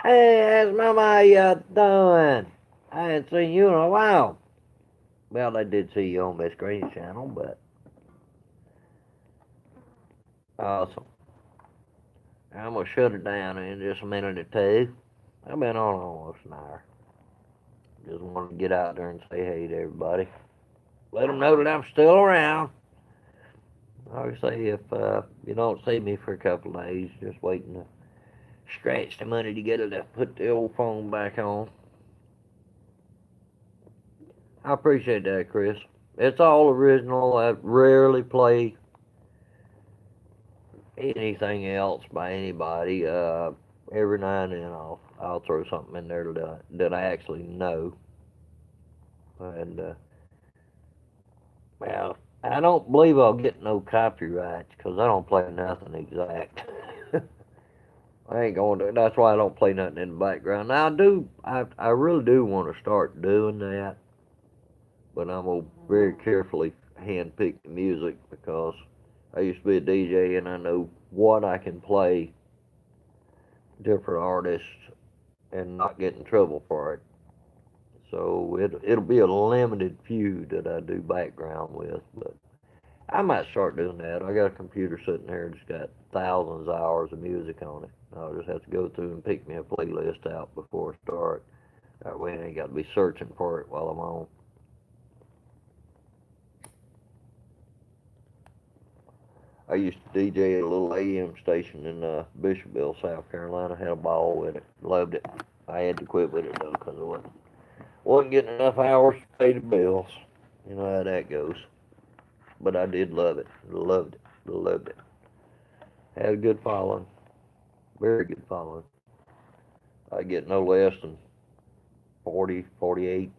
S1: Hey, how's Mama? How you doing? I ain't seen you in a while. Well, I did see you on Miss Green's channel, but awesome. I'm gonna shut it down in just a minute or two. I've been on almost an hour. Just wanted to get out there and say hey to everybody. Let them know that I'm still around. Like I say, if you don't see me for a couple of days, just waiting to scratch the money together to put the old phone back on. I appreciate that, Chris. It's all original. I rarely play anything else by anybody. Every now and then I'll throw something in there that I actually know. And well, I don't believe I'll get no copyrights because I don't play nothing exact. I ain't going to. That's why I don't play nothing in the background. Now I really do want to start doing that, but I'm gonna very carefully handpick the music because I used to be a DJ and I know what I can play different artists and not get in trouble for it. So it'll be a limited few that I do background with, but I might start doing that. I got a computer sitting here that's got thousands of hours of music on it. I'll just have to go through and pick me a playlist out before I start. That way I ain't got to be searching for it while I'm on. I used to DJ at a little AM station in Bishopville, South Carolina. Had a ball with it. Loved it. I had to quit with it though because I wasn't getting enough hours to pay the bills. You know how that goes. But I did love it. Loved it. Loved it. Had a good following. Very good following. I get no less than 40, 48,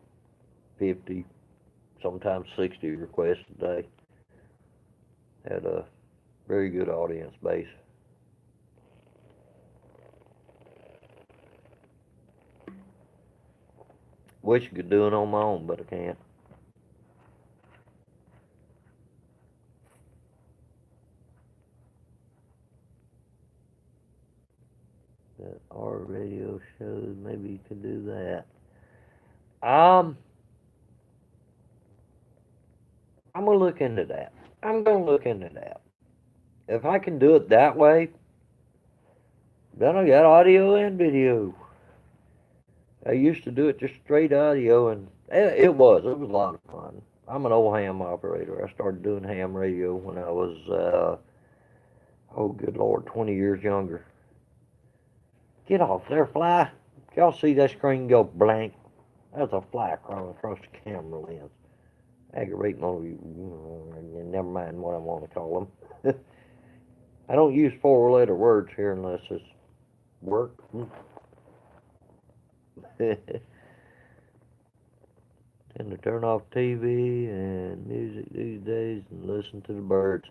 S1: 50, sometimes 60 requests a day. Had a very good audience base. Wish I could do it on my own, but I can't. Our radio shows, maybe you could do that. I'm gonna look into that. I'm gonna look into that. If I can do it that way, then I got audio and video. I used to do it just straight audio, and it was a lot of fun. I'm an old ham operator. I started doing ham radio when I was, oh good Lord, 20 years younger. Get off there, fly. Y'all see that screen go blank? That's a fly crawling across the camera lens. aggravating on you. Never mind what I want to call them. I don't use four-letter words here unless it's work. Tend to turn off TV and music these days and listen to the birds.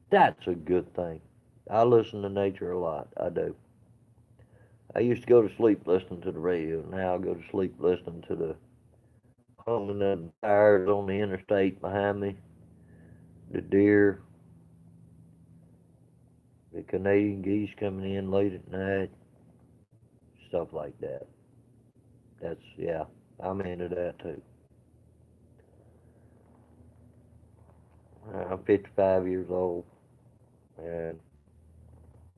S1: That's a good thing. I listen to nature a lot. I do. I used to go to sleep listening to the radio. Now I go to sleep listening to the humming of the tires on the interstate behind me, the deer, the Canadian geese coming in late at night, stuff like that. That's, yeah, I'm into that too. I'm 55 years old, and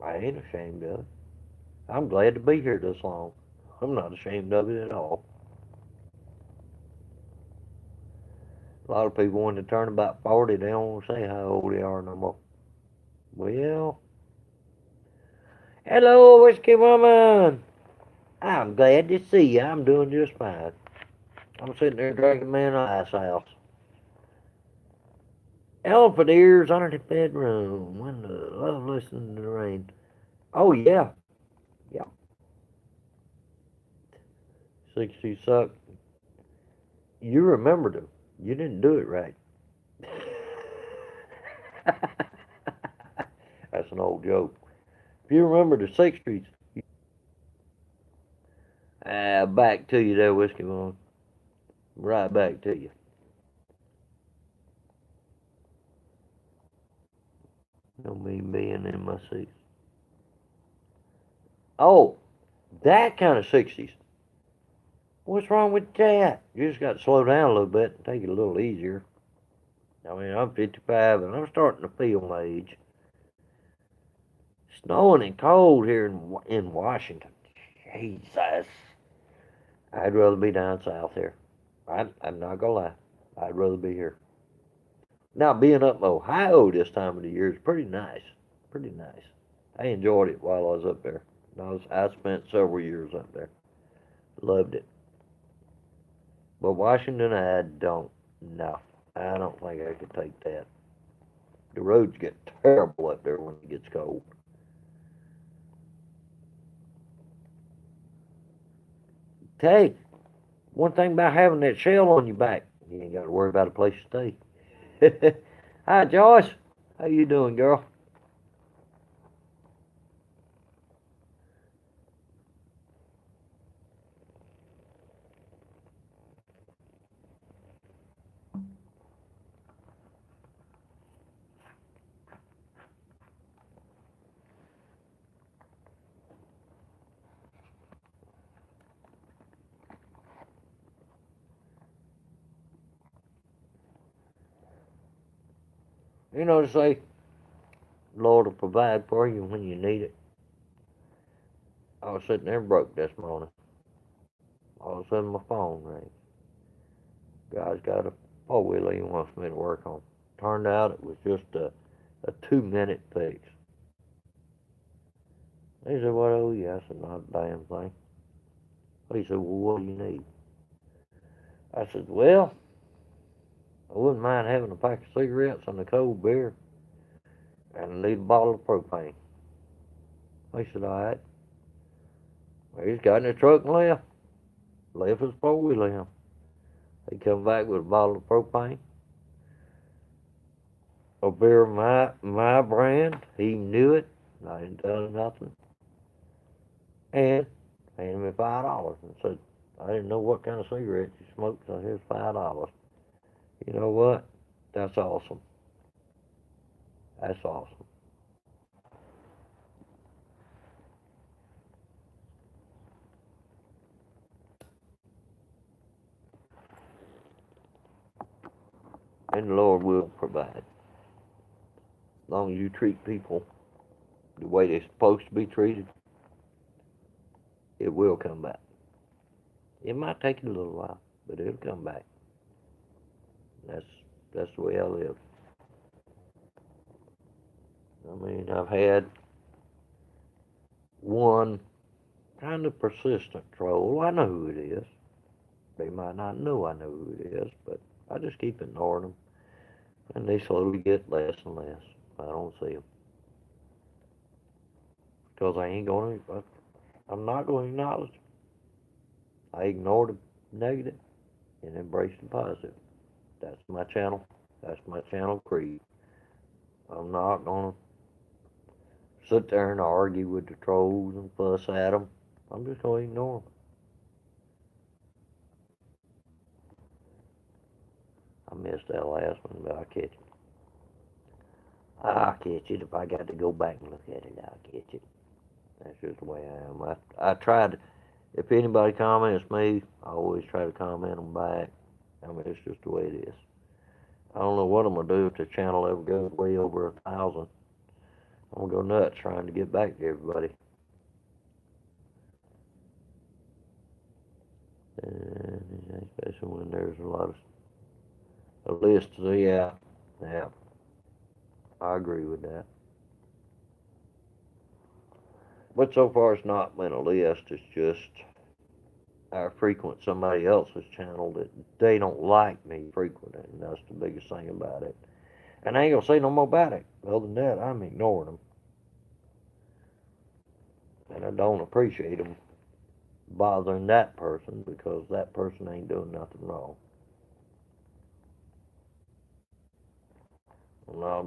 S1: I ain't ashamed of it. I'm glad to be here this long. I'm not ashamed of it at all. A lot of people, when they turn about 40, they don't want to say how old they are no more. Well, hello, Whiskey Woman. I'm glad to see you. I'm doing just fine. I'm sitting there drinking me an ice house. Elephant ears under the bedroom. Window. Love listening to the rain. Oh, yeah. Yeah. 60 suck. You remembered them. You didn't do it right. That's an old joke. If you remember the 60s, back to you there, Whiskey Woman. Right back to you. No me being in my seat. Oh, that kind of 60s. What's wrong with that? You just got to slow down a little bit and take it a little easier. I mean, I'm 55 and I'm starting to feel my age. Snowing and cold here in Washington. Jesus. I'd rather be down south here. I'm not going to lie. I'd rather be here. Now, being up in Ohio this time of the year is pretty nice. Pretty nice. I enjoyed it while I was up there. I spent several years up there. Loved it. But Washington, I don't. No, I don't think I could take that. The roads get terrible up there when it gets cold. Hey, one thing about having that shell on your back, you ain't got to worry about a place to stay. Hi, Joyce. How you doing, girl? You know, to say, Lord will provide for you when you need it. I was sitting there broke this morning. All of a sudden, my phone rang. Guy's got a four-wheeler he wants me to work on. Turned out it was just a 2-minute fix. He said, what owe you? I said, not a damn thing. He said, well, what do you need? I said, well, I wouldn't mind having a pack of cigarettes and a cold beer, and I need a bottle of propane. He said, all right. Well, he's got in the truck and left. Left his four-wheeler in. He come back with a bottle of propane, a beer of my brand. He knew it. I didn't tell him nothing. And handed me $5 and said, I didn't know what kind of cigarettes you smoked, so here's $5. You know what? That's awesome. That's awesome. And the Lord will provide. As long as you treat people the way they're supposed to be treated, it will come back. It might take you a little while, but it'll come back. That's that's the way I live. I mean, I've had one kind of persistent troll. I know who it is. They might not know I know who it is, but I just keep ignoring them, and they slowly get less and less. I don't see them because I ain't gonna. I'm not gonna acknowledge. I ignore the negative and embrace the positive. That's my channel. That's my channel creed. I'm not gonna sit there and argue with the trolls and fuss at them. I'm just gonna ignore them. I missed that last one, but I'll catch it. I'll catch it if I got to go back and look at it. I'll catch it. That's just the way I am. I tried. If anybody comments me, I always try to comment them back. I mean, it's just the way it is. I don't know what I'm gonna do if the channel ever goes way over 1,000. I'm gonna go nuts trying to get back to everybody. And especially when there's a lot of a list. So yeah, I agree with that. But so far, it's not been a list. It's just I frequent somebody else's channel that they don't like me frequenting. That's the biggest thing about it. And I ain't gonna say no more about it. Other than that, I'm ignoring them, and I don't appreciate them bothering that person because that person ain't doing nothing wrong. I'm not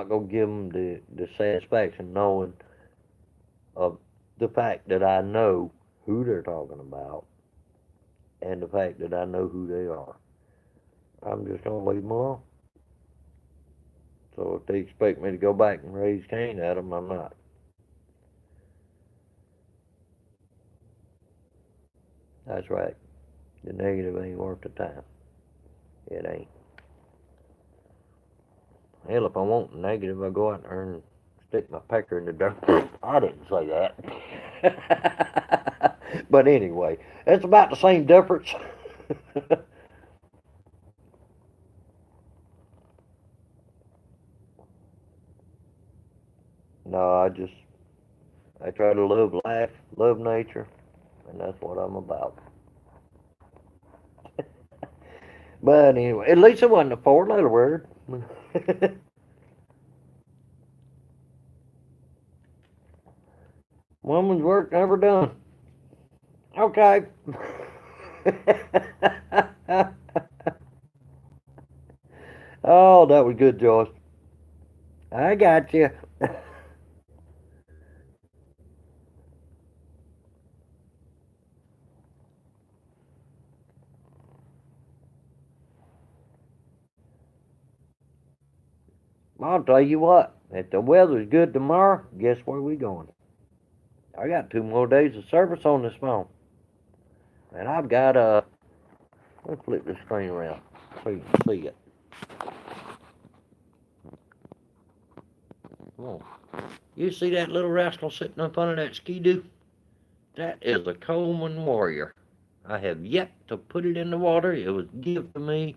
S1: gonna give them the satisfaction knowing of the fact that I know who they're talking about and the fact that I know who they are. I'm just gonna leave them alone. So if they expect me to go back and raise Cain at them, I'm not. That's right. The negative ain't worth the time. It ain't. Hell, if I want negative, I go out there and stick my pecker in the dirt. I didn't say that. But anyway, it's about the same difference. No, I try to live life, love nature, and that's what I'm about. But anyway, at least it wasn't a four-letter word. Woman's work never done. Okay. Oh, that was good, Joyce. I got you. I'll tell you what. If the weather's good tomorrow, guess where we going? I got 2 more days of service on this phone, and I've got let's flip this screen around so you can see it. Come on. You see that little rascal sitting up under that ski-doo? That is a Coleman Warrior. I have yet to put it in the water. It was given to me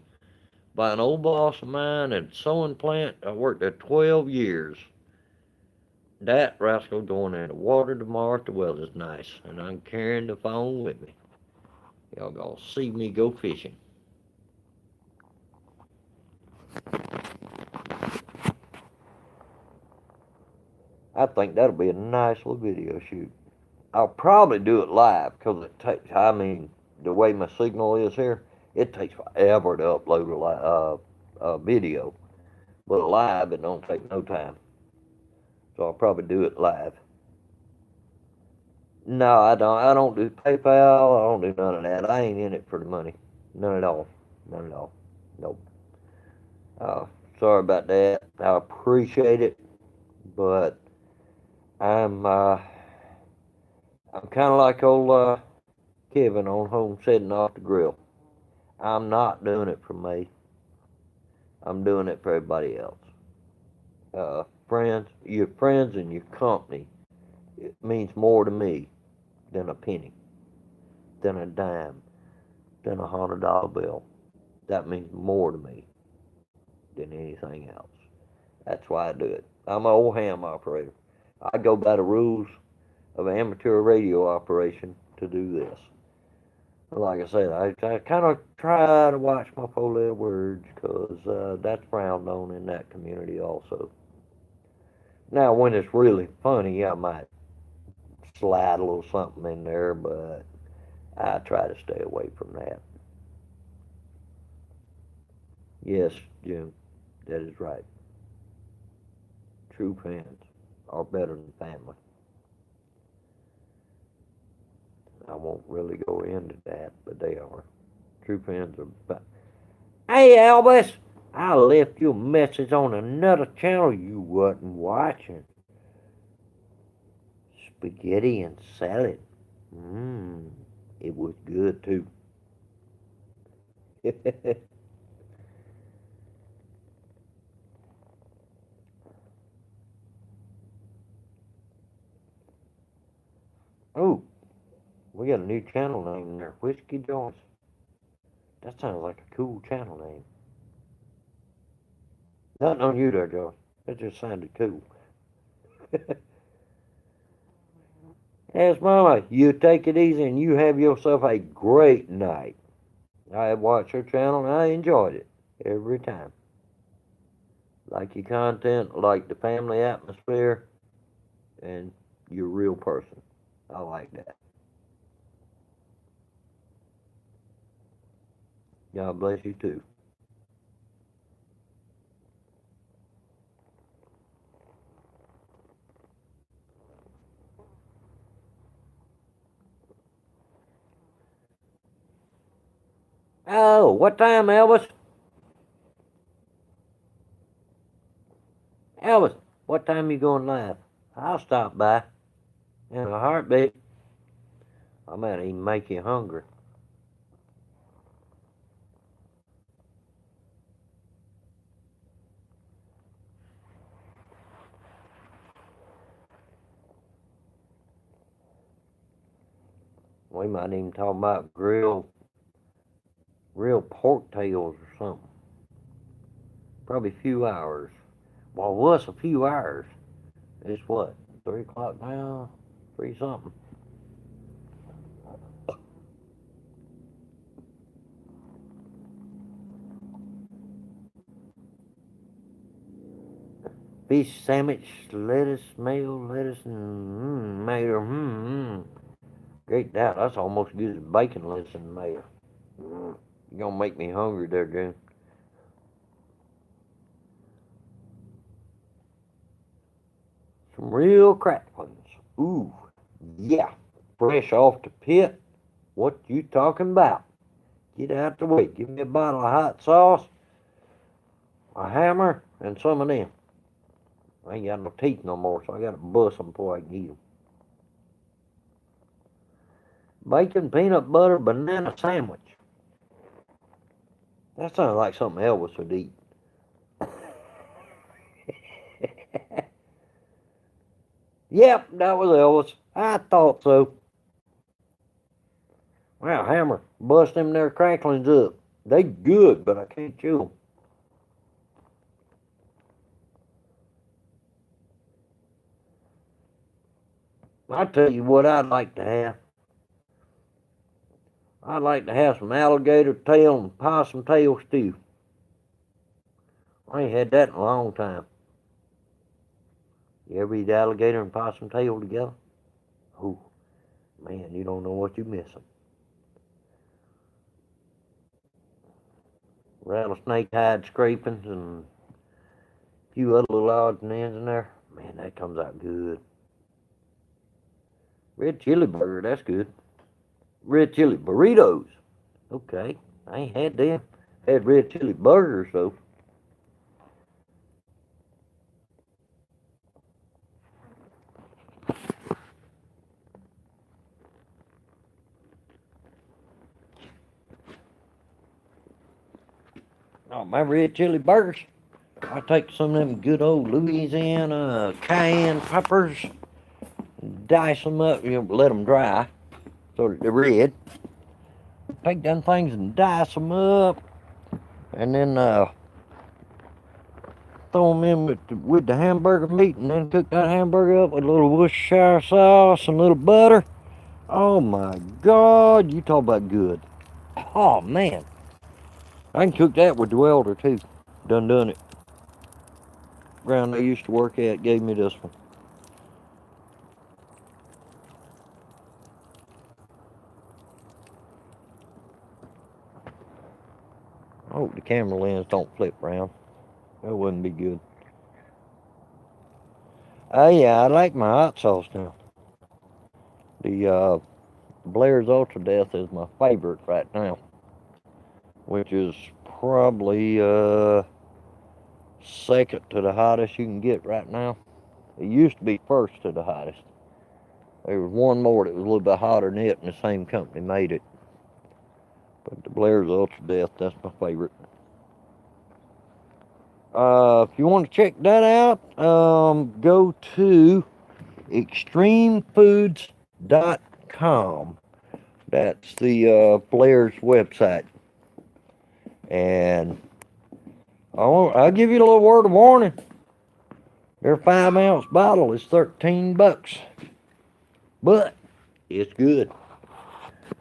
S1: by an old boss of mine at sewing plant. I worked there 12 years. That rascal going in the water tomorrow if the weather's nice, and I'm carrying the phone with me. Y'all gonna see me go fishing. I think that'll be a nice little video shoot. I'll probably do it live because it takes. I mean, the way my signal is here, it takes forever to upload a video. But live, it don't take no time. So I'll probably do it live. No, I don't. I don't do PayPal. I don't do none of that. I ain't in it for the money. None at all. None at all. Nope. Uh, Sorry about that. I appreciate it, but I'm uh, I'm kind of like old Kevin on home setting off the grill. I'm not doing it for me. I'm doing it for everybody else. Friends, your friends and your company, it means more to me than a penny, than a dime, than $100 bill. That means more to me than anything else. That's why I do it. I'm an old ham operator. I go by the rules of amateur radio operation to do this. Like I said, I kind of try to watch my four-letter words because that's frowned on in that community also. Now, when it's really funny, I might slide a little something in there, but I try to stay away from that. Yes, Jim, that is right. True friends are better than family. I won't really go into that, but they are. True friends are. Hey, Elvis, I left you a message on another channel you wasn't watching. Spaghetti and salad. Mmm, it was good too. Oh, we got a new channel name there. Whiskey Joints. That sounds like a cool channel name. Nothing on you there, Joyce. It just sounded cool. Yes, Mama, you take it easy and you have yourself a great night. I have watched your channel and I enjoyed it every time. Like your content, like the family atmosphere, and you're a real person. I like that. God bless you too. Oh, what time, Elvis? Elvis, what time you going live? I'll stop by in a heartbeat. I might even make you hungry. We might even talk about real pork tails or something. Probably a few hours. Well, what's a few hours? It's what? 3 o'clock now? Three something. Fish sandwich, lettuce, mayo, lettuce, and mayo. Great doubt. That's almost as good as bacon, lettuce, and mayo. You're gonna make me hungry there, June. Some real cracklings. Ooh, yeah. Fresh off the pit. What you talking about? Get out the way. Give me a bottle of hot sauce, a hammer, and some of them. I ain't got no teeth no more, so I gotta bust them before I can eat them. Bacon, peanut butter, banana sandwich. That sounds like something Elvis would eat. Yep, that was Elvis. I thought so. Wow, hammer, bust them there cracklings up. They good, but I can't chew them. I tell you what I'd like to have. I'd like to have some alligator tail and possum tail stew. I ain't had that in a long time. You ever eat alligator and possum tail together? Oh, man, you don't know what you're missing. Rattlesnake hide scrapings and a few other little odds and ends in there. Man, that comes out good. Red chili burger, that's good. Red chili burritos. Okay, I ain't had them. Had red chili burgers though. Oh, my red chili burgers. I take some of them good old Louisiana cayenne peppers, dice them up, let them dry so that they're red. Take them things and dice them up, and then throw them in with the hamburger meat, and then cook that hamburger up with a little Worcestershire sauce and a little butter. Oh my God, you talk about good. Oh man, I can cook that with the welder too. Done it. Ground I used to work at gave me this one. I hope the camera lens don't flip around. That wouldn't be good. Oh yeah, I like my hot sauce now. The Blair's Ultra Death is my favorite right now, which is probably second to the hottest you can get right now. It used to be first to the hottest. There was one more that was a little bit hotter than it, and the same company made it. But the Blair's Ultra Death, that's my favorite. If you want to check that out, go to extremefoods.com. That's the Blair's website. And I'll give you a little word of warning. Their 5-ounce bottle is $13, but it's good.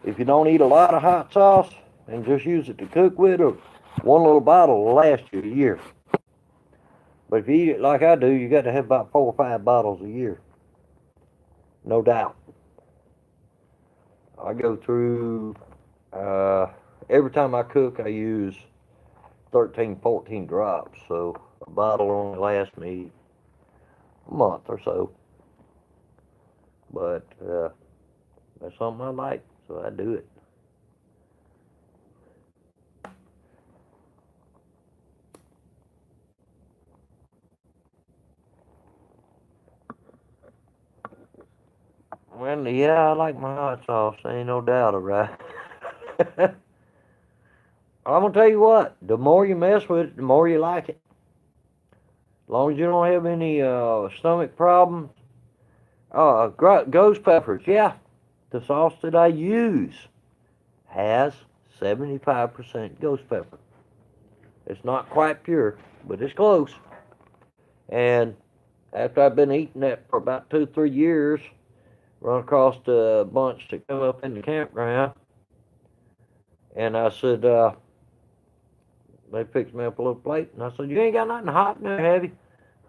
S1: If you don't eat a lot of hot sauce and just use it to cook with, one little bottle will last you a year. But if you eat it like I do, you got to have about 4 or 5 bottles a year, no doubt. I go through every time I cook, I use 13, 14 drops, so a bottle only lasts me a month or so. But that's something I like, so I do it. Well, yeah, I like my hot sauce. Ain't no doubt about it. I'm gonna tell you what. The more you mess with it, the more you like it. As long as you don't have any stomach problems. Ghost peppers. Yeah, the sauce that I use has 75% ghost pepper. It's not quite pure, but it's close. And after I've been eating that for about 2, 3 years, run across a bunch that come up in the campground, and I said, they picked me up a little plate, and I said, "You ain't got nothing hot in there, have you?"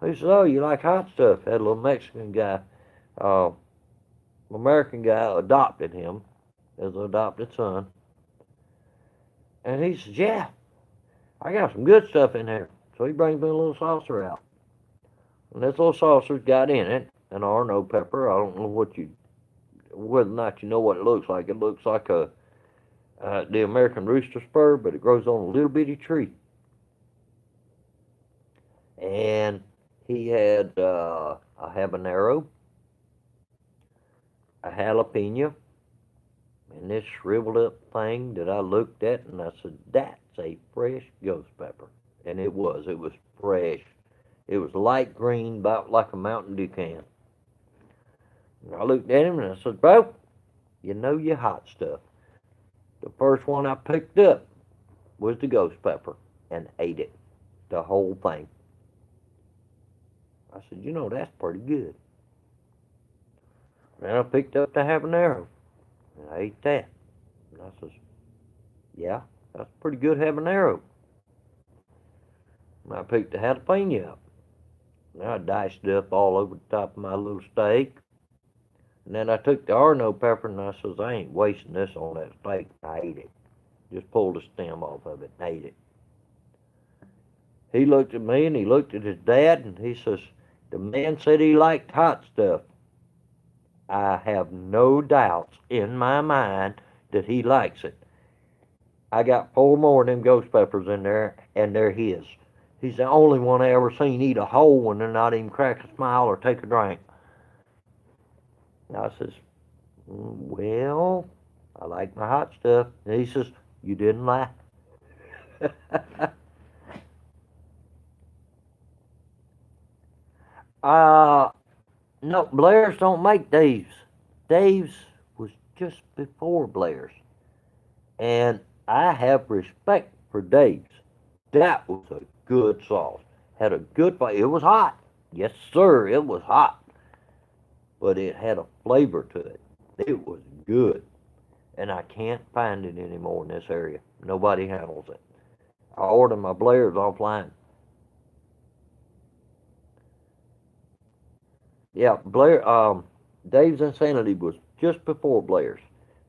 S1: He said, "Oh, you like hot stuff?" Had a little Mexican guy, American guy adopted him as an adopted son, and he said, "Yeah, I got some good stuff in there." So he brings me a little saucer out, and this little saucer's got in it an Arno pepper. I don't know whether or not you know what it looks like. It looks like the American rooster spur, but it grows on a little bitty tree. And he had a habanero, a jalapeno, and this shriveled up thing that I looked at, and I said, "That's a fresh ghost pepper." And it was. It was fresh. It was light green, about like a Mountain Dew can. And I looked at him and I said, "Bro, you know your hot stuff." The first one I picked up was the ghost pepper and ate it, the whole thing. I said, "That's pretty good." Then I picked up the habanero and I ate that. And I said, "Yeah, that's pretty good habanero." And I picked the jalapeno up. And I diced it up all over the top of my little steak. And then I took the Arno pepper and I says, "I ain't wasting this on that steak." I ate it. Just pulled the stem off of it and ate it. He looked at me and he looked at his dad and he says, "The man said he liked hot stuff." I have no doubts in my mind that he likes it. I got 4 more of them ghost peppers in there, and they're his. He's the only one I ever seen eat a whole one and not even crack a smile or take a drink. And I says, "Well, I like my hot stuff." And he says, "You didn't lie." uh, no, Blair's don't make Dave's. Dave's was just before Blair's. And I have respect for Dave's. That was a good sauce. Had a good flavor. It was hot. Yes, sir, it was hot. But it had a flavor to it. It was good, and I can't find it anymore in this area. Nobody handles it. I ordered my Blair's offline. Yeah, Blair. Dave's Insanity was just before Blair's,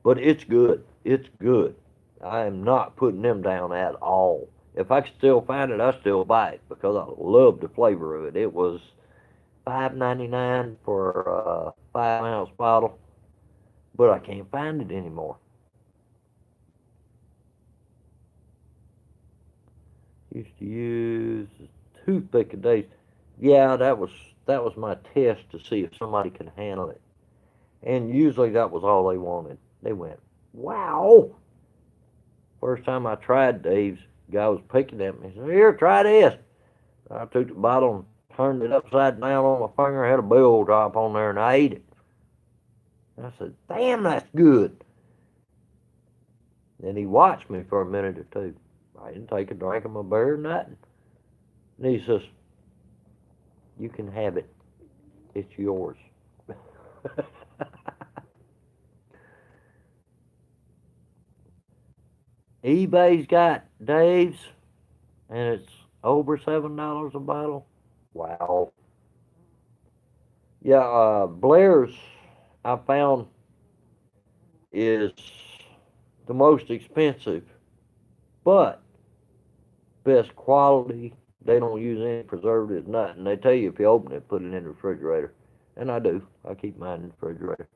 S1: but it's good. It's good. I am not putting them down at all. If I could still find it, I still buy it because I love the flavor of it. It was $5.99 for a 5 ounce bottle, but I can't find it anymore. Used to use toothpick a day. Yeah, that was my test to see if somebody could handle it. And usually that was all they wanted. They went, "Wow!" First time I tried Dave's, guy was picking at me. He said, "Here, try this." I took the bottle and turned it upside down on my finger, had a bill drop on there, and I ate it. I said, "Damn, that's good." And he watched me for a minute or two. I didn't take a drink of my beer or nothing. And he says, "You can have it. It's yours." eBay's got Dave's, and it's over $7 a bottle. Wow. Yeah, Blair's I found is the most expensive, but best quality. They don't use any preservatives, nothing. They tell you if you open it, put it in the refrigerator, and I do. I keep mine in the refrigerator.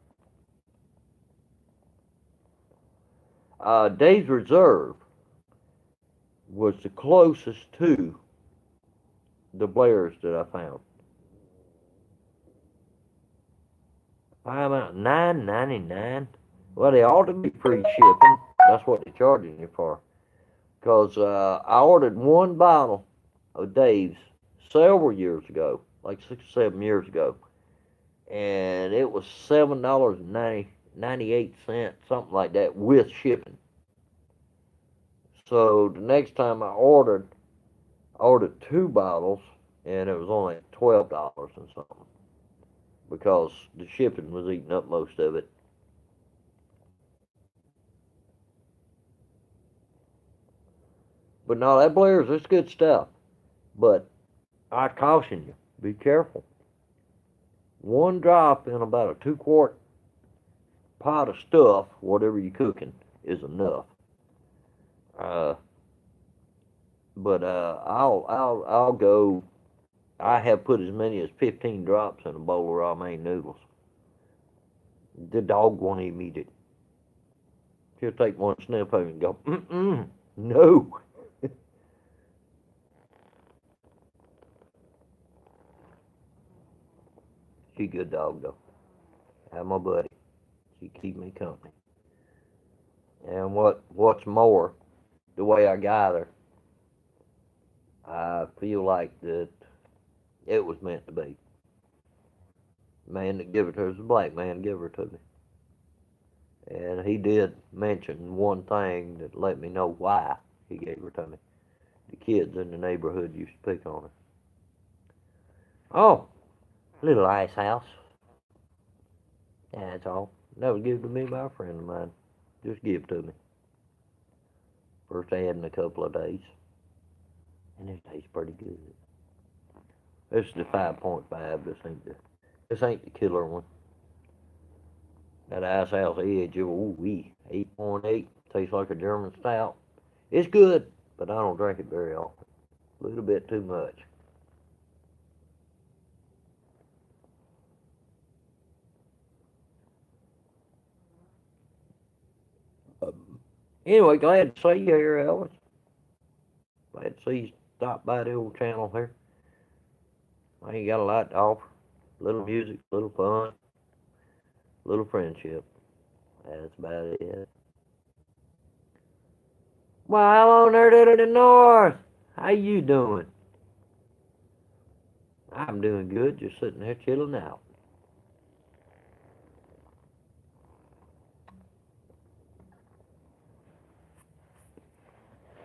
S1: Dave's Reserve was the closest to the Blair's that I found. $9.99. Well, they ought to be free shipping. That's what they're charging you for. Because I ordered one bottle of Dave's several years ago, like 6 or 7 years ago, and it was $7.98, something like that, with shipping. So the next time I ordered two bottles, and it was only $12 and something because the shipping was eating up most of it. But no, that Blair's, it's good stuff. But I caution you, be careful. One drop in about a 2 quart pot of stuff, whatever you're cooking, is enough. Uh, but I'll go. I have put as many as 15 drops in a bowl of raw mein noodles. The dog won't even eat it. He'll take one sniff of it and go, no. She a good dog though. I'm my buddy. She keep me company. And what's more, the way I got her, I feel like that it was meant to be. The man that gave it to her was a black man give her to me. And he did mention one thing that let me know why he gave her to me. The kids in the neighborhood used to pick on her. Oh, little ice house. That's all. That was given to me by a friend of mine. Just give it to me. First I had in a couple of days. And it tastes pretty good. This is the 5.5. This ain't the killer one. That ice house edge, ooh wee, 8.8. Tastes like a German stout. It's good, but I don't drink it very often. A little bit too much. Anyway, glad to see you here, Elvis. Glad to see you stop by the old channel here. I ain't got a lot to offer. Little music, little fun, little friendship. That's about it. Well, hello there to the north. How you doing? I'm doing good, just sitting there chilling out.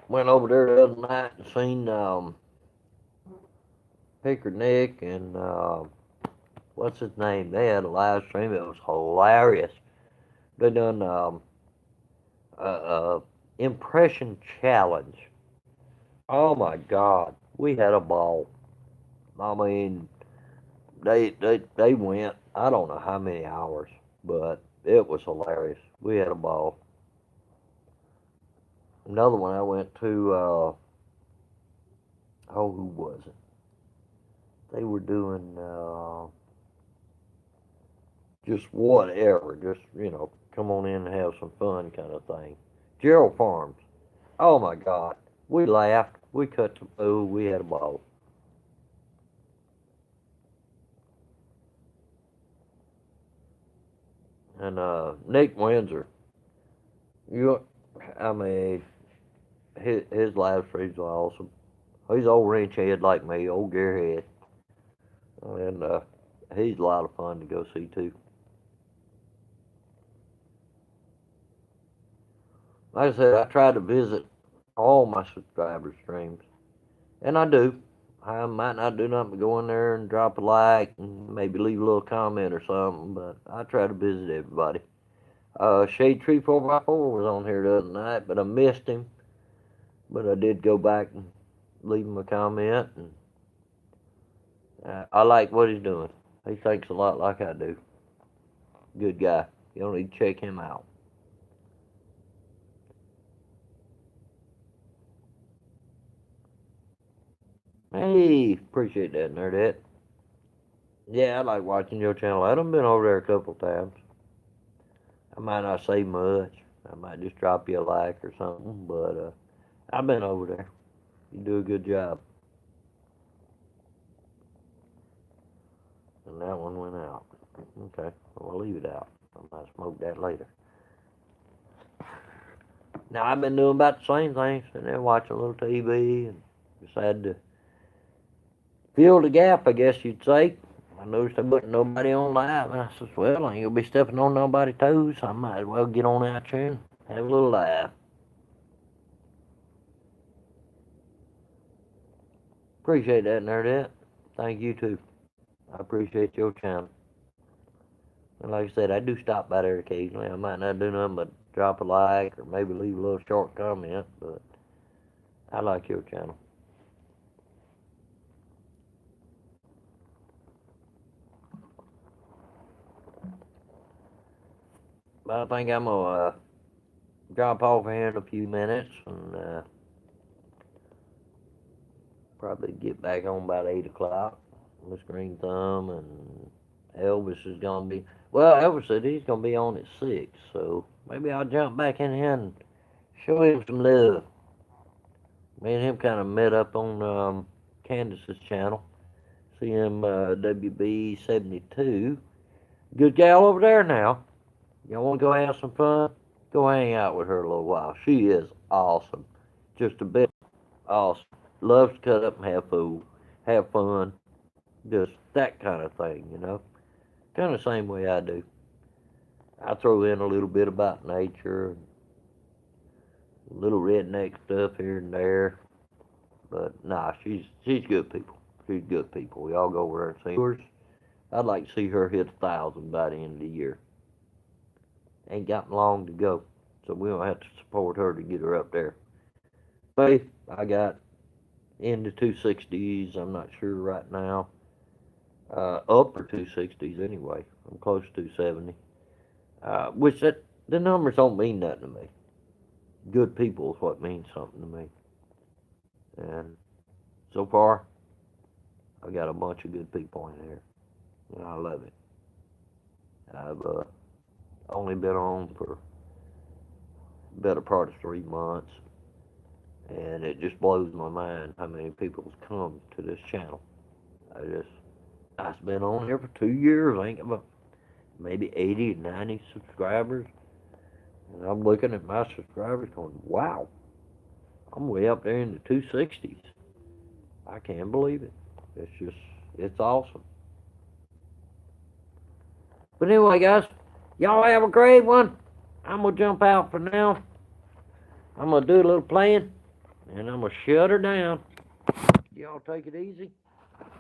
S1: Went over there the other night and seen Picker Nick and what's his name? They had a live stream. It was hilarious. They done uh, impression challenge. Oh my God, we had a ball. I mean, they went. I don't know how many hours, but it was hilarious. We had a ball. Another one I went to. Oh, who was it? They were doing just whatever, just come on in and have some fun kind of thing. Gerald Farms. Oh my God, we laughed. We cut the food. We had a ball. And Nick Windsor, you, I mean, his live streams are awesome. He's old ranch head like me, old gearhead, and he's a lot of fun to go see too. Like I said, I try to visit all my subscribers' streams, and I do. I might not do nothing but go in there and drop a like and maybe leave a little comment or something, but I try to visit everybody. Shade Tree 4x4 was on here the other night, but I missed him. But I did go back and leave him a comment, and I like what he's doing. He thinks a lot like I do. Good guy. You don't need to check him out. Hey, appreciate that, Nerdette. Yeah, I like watching your channel. I done been over there a couple times. I might not say much. I might just drop you a like or something, but I've been over there. You do a good job. And that one went out. Okay, well, we'll leave it out. I might smoke that later. Now, I've been doing about the same thing. Sitting there watching a little TV and decided to fill the gap, I guess you'd say. I noticed there wasn't nobody on live, and I said, well, I ain't gonna be stepping on nobody's toes, so I might as well get on out here and have a little live. Appreciate that, Nerdette. Thank you, too. I appreciate your channel. And like I said, I do stop by there occasionally. I might not do nothing but drop a like or maybe leave a little short comment, but I like your channel. But I think I'm gonna drop off here in a few minutes and probably get back on about 8 o'clock. Miss Green Thumb and Elvis is gonna be. Well, Elvis said he's gonna be on at 6, so maybe I'll jump back in here and show him some love. Me and him kind of met up on Candace's channel, CMWB72. Good gal over there now. Y'all want to go have some fun? Go hang out with her a little while. She is awesome. Just a bit awesome. Loves to cut up and have food, have fun. Just that kind of thing. Kind of same way I do. I throw in a little bit about nature, a little redneck stuff here and there. But nah, she's good people. She's good people. We all go over there and see her. I'd like to see her hit 1,000 by the end of the year. Ain't got long to go, so we don't have to support her to get her up there. Faith, I got in the 260s. I'm not sure right now. Upper 260s anyway. I'm close to 270. Which the numbers don't mean nothing to me. Good people is what means something to me. And so far, I got a bunch of good people in here, and I love it. I've only been on for the better part of 3 months, and it just blows my mind how many people have come to this channel. I've been on here for 2 years. I think I'm maybe 80 or 90 subscribers, and I'm looking at my subscribers going, wow, I'm way up there in the 260s. I can't believe it. It's awesome. But anyway, guys, y'all have a great one. I'm going to jump out for now. I'm going to do a little playing, and I'm going to shut her down. Y'all take it easy.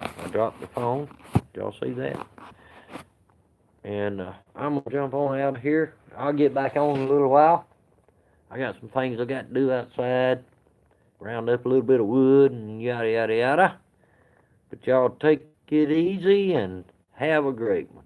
S1: I dropped the phone. Y'all see that? And I'm gonna jump on out of here. I'll get back on in a little while. I got some things I got to do outside. Round up a little bit of wood and yada yada yada. But y'all take it easy and have a great one.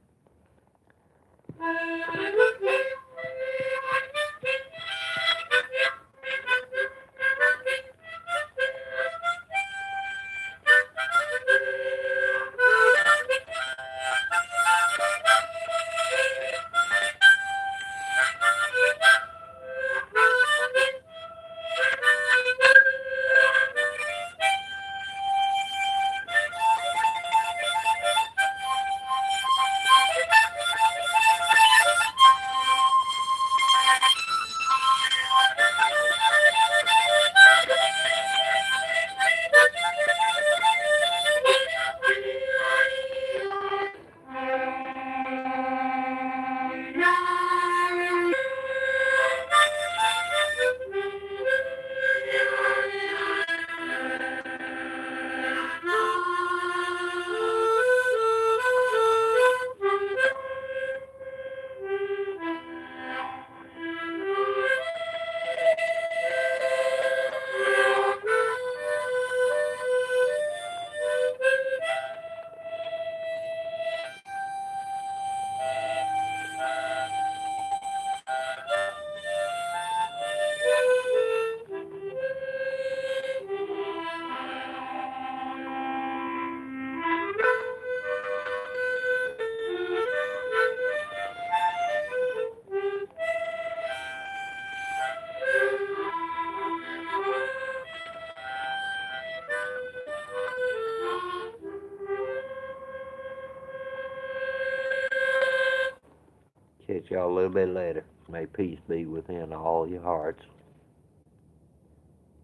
S1: Catch y'all a little bit later. May peace be within all your hearts.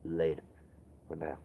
S1: Later for now.